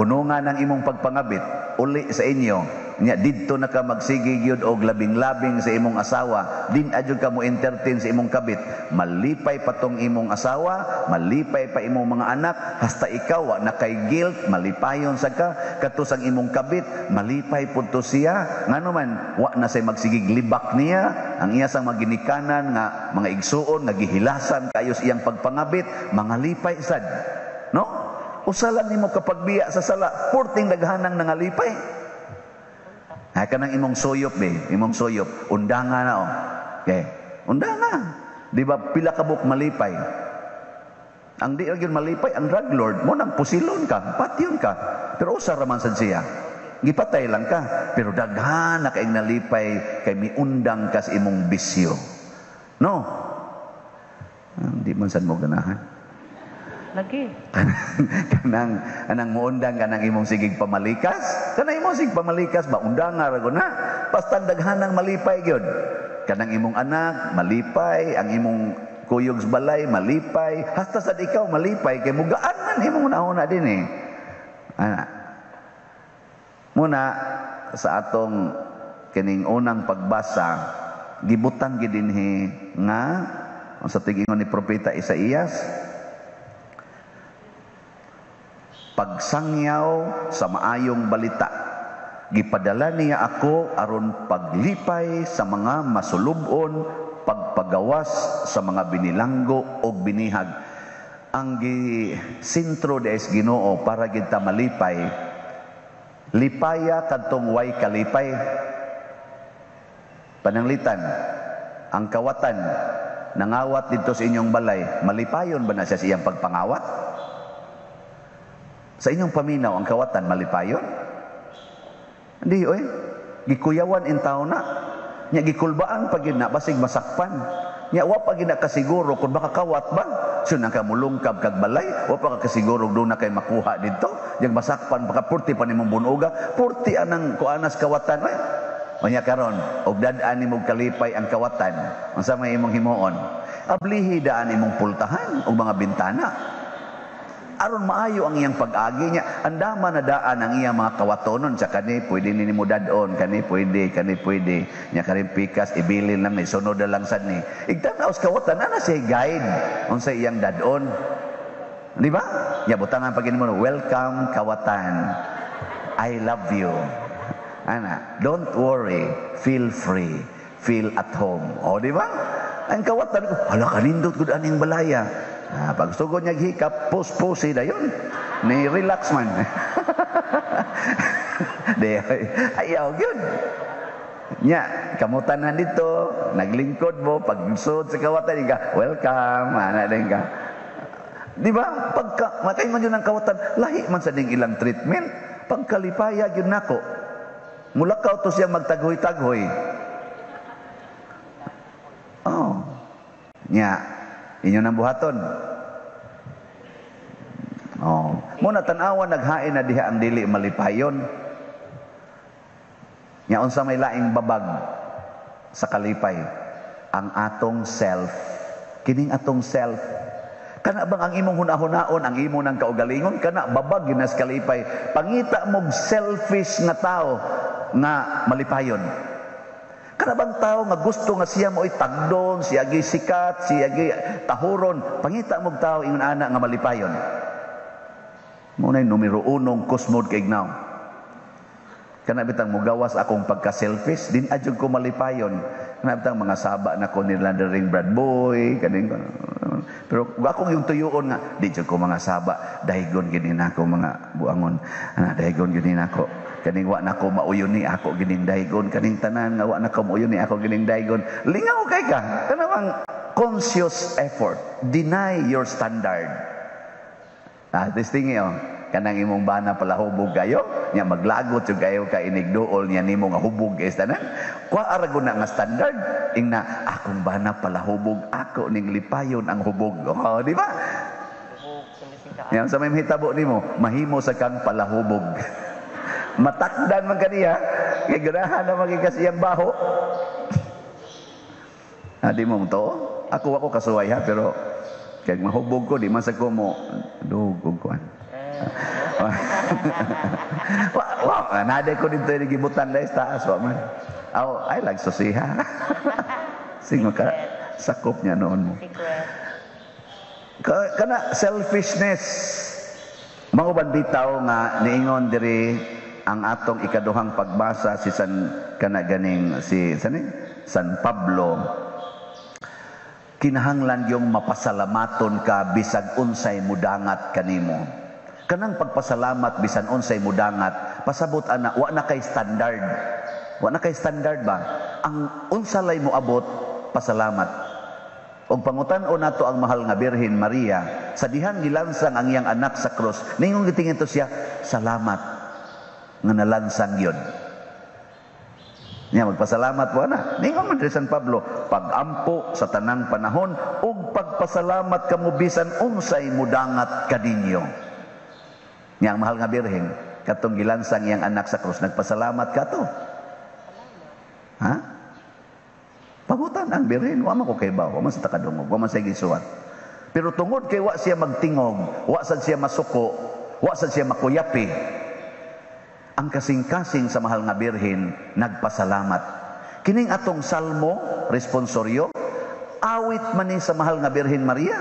Hunungan ang imong pagpangabit uli sa inyo. Nya didto na ka magsigi gyud og labing-labing sa imong asawa, din adyo ka mo entertain sa imong kabit, malipay patong imong asawa, malipay pa imong mga anak, hasta ikaw wa na kay guilt, malipayon sa ka katus ang imong kabit, malipay pud to siya, ngano man wa na say magsigig libak niya, ang iya sang maginikanan nga mga igsuon nga gihilasan kayo sa iyang pagpangabit, mga lipay sad. No? Usalan nimo kapag biya sa sala, purting daghanang nangalipay. Ay kanang imong suyop imong suyop, undanga na Okay, undanga. Di ba pila ka buk malipay? Ang di gyud malipay ang drug lord mo nang pusilon ka, patyon ka. Pero usa ra man sad siya. Gipatay lang ka, pero daghan na kay nalipay kay miundang ka sa imong bisyo. No? Di man sad mo ganahan. Lagi. Kanang muundang kanang imong sigig pamalikas. Kanang imong sigig pamalikas ba undang nga ra na. Basta daghanang malipay gyud. Kanang imong anak malipay, ang imong kuyog sa balay malipay, hasta sad ikaw malipay kay mugaan man imong nauna din Ana. Muna sa atong kining unang pagbasa, gibutang gid dinhi nga sa tig-ingon ni propeta Isaías, pagsangyaw sa maayong balita. Gipadala niya ako aron paglipay sa mga masulubon, pagpagawas sa mga binilanggo o binihag. Ang sintro des Ginoo para gid ta malipay, lipaya kadtong way kalipay. Pananglitan, ang kawatan nangawat dito sa inyong balay, malipayon ba na siya sa iyang pagpangawat? Sa inyong paminaw, ang kawatan, malipayon? Hindi, oy. Gikuyawan in tao na. Nya gikulbaan pag na, basig masakpan. Nya wa pag na kasiguro kung baka kawat ba? So nakamulungkab kag balay, wa pa ka kasiguro doon na kay makuha dito. Yang masakpan, baka purti pa nimong bunuga, purti anang kuanas kawatan. Oy. Manya karon, og dadaan nimong kalipay ang kawatan. Unsa may imong himuon? Ablihi daan imong pultahan og mga bintana. Aron maayo ang iyang pag-agi niya, andama na daan ang iyang mga kawatonon sa kani, pwede nini mo dadon, kani pwede, niya karin pikas, ibilin lang, sunod na lang sad ni. Igtanaos kawatan, ana siya guide, unsa iyang dadon. Di ba? Ya, butangan pag mo, welcome kawatan, I love you. Ana, don't worry, feel free, feel at home. O, di ba? Ang kawatan, hala kanindot ko daan yung balaya. Pag sugod niya hikap, pusi na yun. Ni-relax man. Ayaw yun. Nya, kamutanan dito, naglingkod mo, pag sud sa kawatan, ka, welcome, ana din ka. Di ba? Pagka, makaingon yun ang kawatan, lahi man sa ding ilang treatment, pagkalipaya yun nako. Mulakaw to siyang magtaghoy-taghoy. Oh. Nya, inyo nang buhaton. Oh, muna tan-awan naghain na diha ang dili malipayon. Nya unsa may laing babag sa kalipay? Ang atong self. Kining atong self. Kana bang ang imong hunahunaon, ang imo nang kaugalingon, kana babag ginas kalipay. Pangita mog selfish nga tao nga malipayon. Kana bang tao nga gusto nga siya mo'y tagdon, siya gi sikat, siya gi tahuron, pangita mog tao ingon ana nga malipayon. Munay numero 1 kusmod kay ignaw. Kana bitang mugawas akong pagka-selfish, din adjud ko malipayon. Kana bitang mga saba na ko nilandering Brad Boy, kaning pero akong yung tuyoon nga, di jud ko mga saba, dahigon gini nako mga buangon. Dahigon gini nako. Kaning wa na ko mauyon ni ako gining daygon, kaning tanan nga wa na ko mauyon ni ako gining daygon. Lingaw kay ka. Kanang conscious effort. Deny your standard. This thing kanang imong bana pala hubog kayo, nya maglagot yung kayo ka inigduol niya nimo nga hubog guys tanan. Kwa arago na nga standard, ingna akong bana pala hubog, ako ning lipayon ang hubog. Oh, di ba? Yang sa may hitabo nimo, mahimo sa kang palahubog. Matakdan man kaniya, kay ganahan na magikasiyang baho. Di mo to? Ako kasuway ha, pero kay mahubog ko, di man sa ko mo dugog ko. Wow, naday ko dito yung gibutan dahil taas. Man. Oh, I like susiha. Singo ka, sakop niya noon mo. Kana selfishness. Mao bitaw nga niingon diri ang atong ikaduhang pagbasa si San Pablo. Kinahanglan yung mapasalamaton ka bisag unsay mudangat kanimo. Kanang pagpasalamat bisan unsay mudangat, pasabot ana wa na kay standard. Wa na kay standard ba? Ang unsalay mo abot pasalamat. Og pangutan-o nato ang mahal nga Birhen Maria, sa dihang gilansang ang iyang anak sa krus, ningon gitingin to siya, salamat nga nalansang yun. Niya magpasalamat po na. Ningon man San Pablo, pagampo sa tanang panahon ug pagpasalamat kamo bisan unsay mudangat kadinyo. Niya ang mahal nga Birhen, katong gilansang iyang anak sa krus, nagpasalamat ka to. Ha? Pangutan ang Birhen, wa man ko kay bawo, wa man sa takadungog, wa man sa gisuwat. Pero tungod kay wa siya magtingog, wa sad siya masuko, wa sad siya makuyapi. Ang kasing-kasing sa mahal nga Birhen nagpasalamat. Kining atong salmo, responsoryo, awit man ni sa mahal nga Birhen Maria.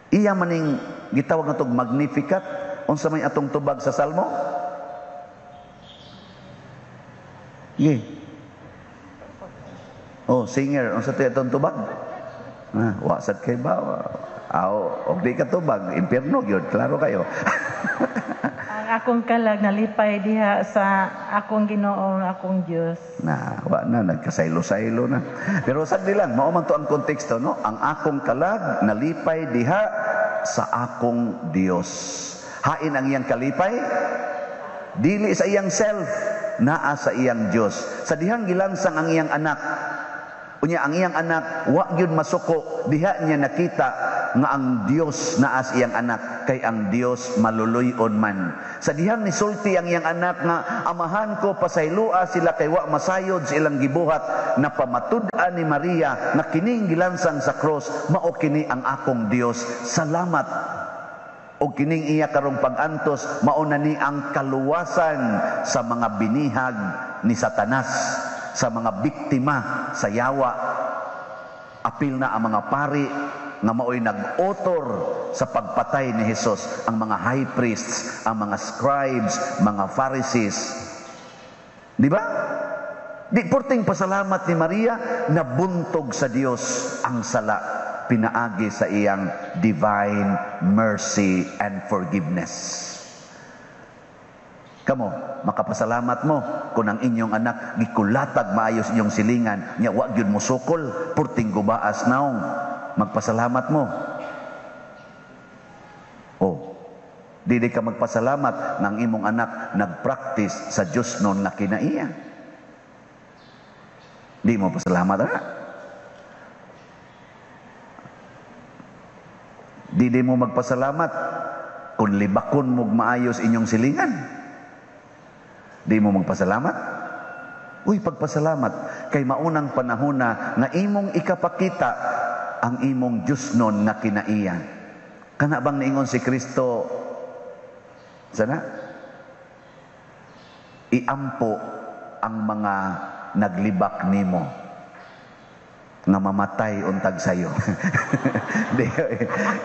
Iya maning gitawag natong Magnificat, unsa may atong tubag sa salmo? Oh, singer, unsa tay atong tubag? Wa sad kay ba? Og di ka tubag, impierno gyud, klaro kayo. Ang akong kalag nalipay diha sa akong Ginoo, akong Dios. Wa na nagkasaylo-saylo na. Pero sagdi lang, mao man to ang konteksto, no? Ang akong kalag nalipay diha sa akong Dios. Hain ang iyang kalipay, dili sa iyang self, naa sa iyang Dios. Sa dihang gilansang ang iyang anak, unya ang iyang anak wa gyud masuko, diha niya nakita nga ang Dios naa sa iyang anak, kay ang Dios maluluyon man. Sa dihang nisulti ang iyang anak nga amahan ko pasaylua sila kay wa masayod sa ilang gibuhat, na pamatud-an ni Maria nga kining gilansang sa cross mao kini ang akong Dios. Salamat. O kining iya karong pag-antos mao na ni ang kaluwasan sa mga binihag ni Satanas, sa mga biktima sa yawa. Apil na ang mga pari nga mao'y nag-author sa pagpatay ni Jesus, ang mga high priests, ang mga scribes, mga Pharisees. Di ba? Di porting pasalamat ni Maria, nabuntog sa Dios ang sala, pinaagi sa iyang divine mercy and forgiveness. Kamo, makapasalamat mo kung ang inyong anak gikulatag maayos inyong silingan, nya wa gyud mo sukol, porting gubaas naong, magpasalamat mo. Di ka magpasalamat ng imong anak nagpractice sa Diyos noon na kinaiya. Di mo pasalamat na. Di mo magpasalamat kung libakon mo maayos inyong silingan. Di mo magpasalamat. Uy, pagpasalamat kay maunang panahon na imong ikapakita ang imong Diyos noon na kinaiya. Kana bang niingon si Kristo sana? Iampo ang mga naglibak nimo nga mamatay untag sayo.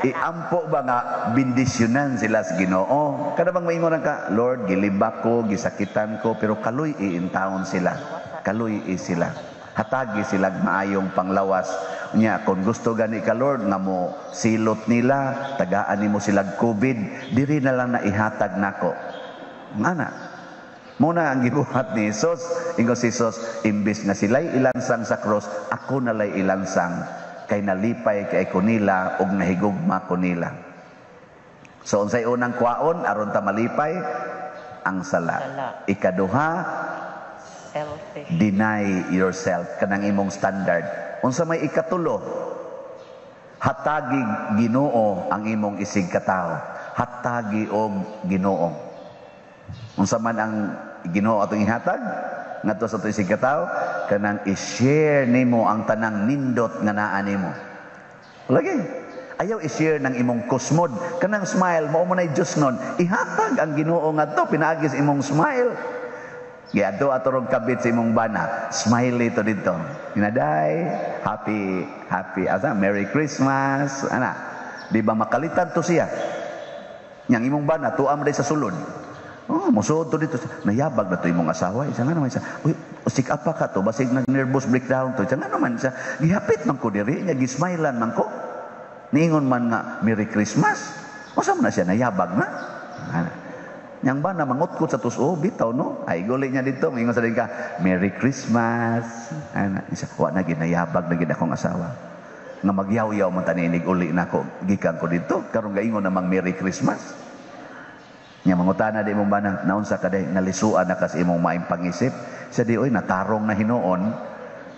Iampo ba nga bindisyonan sila sa Ginoo? Kada bang maingon ka, Lord, gilibak ko, gisakitan ko, pero kaluy iintawon sila. Kaluy sila. Hatagi sila maayong panglawas. Nya, kung gusto gani ka, Lord, nga mo silot nila, tagaan nimo sila COVID, diri na lang na ihatag nako. Ngana? Muna ang gibuhat ni Jesus, ingo si Jesus, imbis nga sila'y ilansang sa cross, ako nalay ilansang, kay nalipay kay ko nila, og nahigugma ko nila. So unsay unang kwaon aron ta malipay ang sala. Ikaduha, Selfish. deny yourself kanang imong standard. Unsa may ikatulo, hatagi Ginoo ang imong isig katao. Hatagi og Ginoo. Unsa man ang Ginoo atong ihatag ngadto sa atong isig katao, kanang i-share nimo ang tanang nindot nga naa nimo. Lagi. Ayaw i-share ng imong kusmod. Kanang smile, mao mo na'y Diyos nun. Ihatag ang Ginoo nga to, pinaagis imong smile. Kaya ato aturog kabit sa imong bana. Smile ito dito. Inaday, happy, Merry Christmas. Ana, di ba makalitan to siya? Yang imong bana, tuam day sa sulod. Oh, musuod to dito. Nayabag na to imong asawa. Isa nga naman siya, uy, usik apa ka to? Basig nag-nervous breakdown to. Isa nga naman siya, gihapit man ko diri, niya gismailan man ko. Niingon man nga, Merry Christmas. O saan na siya, nayabag na. Yang ba na mangutkot sa tuso, bitaw no? Ay, guli niya dito, mingon sa rin ka, Merry Christmas. Wa na ginayabag na gina akong asawa. Nga magyaw-yaw man taninig uli na ako. Gikan ko dito, karong gaingon namang Merry Christmas. Nga mangutana di mong ba na, naunsa ka day, nalisuan na kasi imong maing pangisip. Siya di, oy, natarong na hinoon.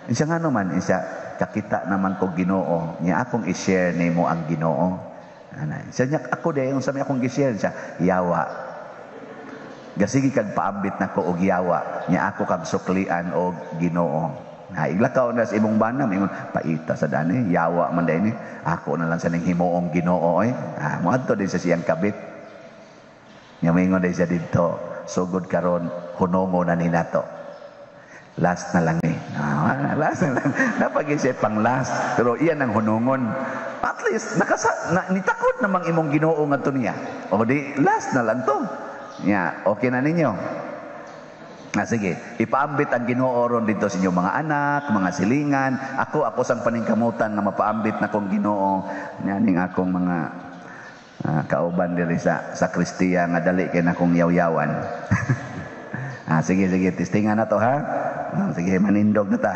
Siya nga naman, siya, kakita naman ko Ginoo, niya akong i-share nimo ang Ginoo. Siya niya, ako day, yung sabi akong i-share siya, yawa. Gasigi kag paambit na ko og yawa, niya ako kag suklian og Ginoo. Iglakaw na sa imong bana, mingon, paita sa dani, yawa man day ni, ako na lang sa ning himuong Ginoo. Muadto din sa siyang kabit. Niya mingon day siya dito, sugod karon hunongo na ni nato. Last na lang eh. Last na lang. Napag-isip pang last. Pero iyan ang hunungon. At least, nitakot namang imong Ginoo nga to niya. O di, last na lang to. Okay na ninyo. Sige, ipaambit ang Ginoo ron dito sa inyong mga anak, mga silingan. Ako sang paningkamutan na mapaambit na kong Ginoo. Yaning akong mga kauban diri sa Kristiya nga dali kay na kong yaw-yawan. Sige, testingan na to ha. Sige, manindog na ta.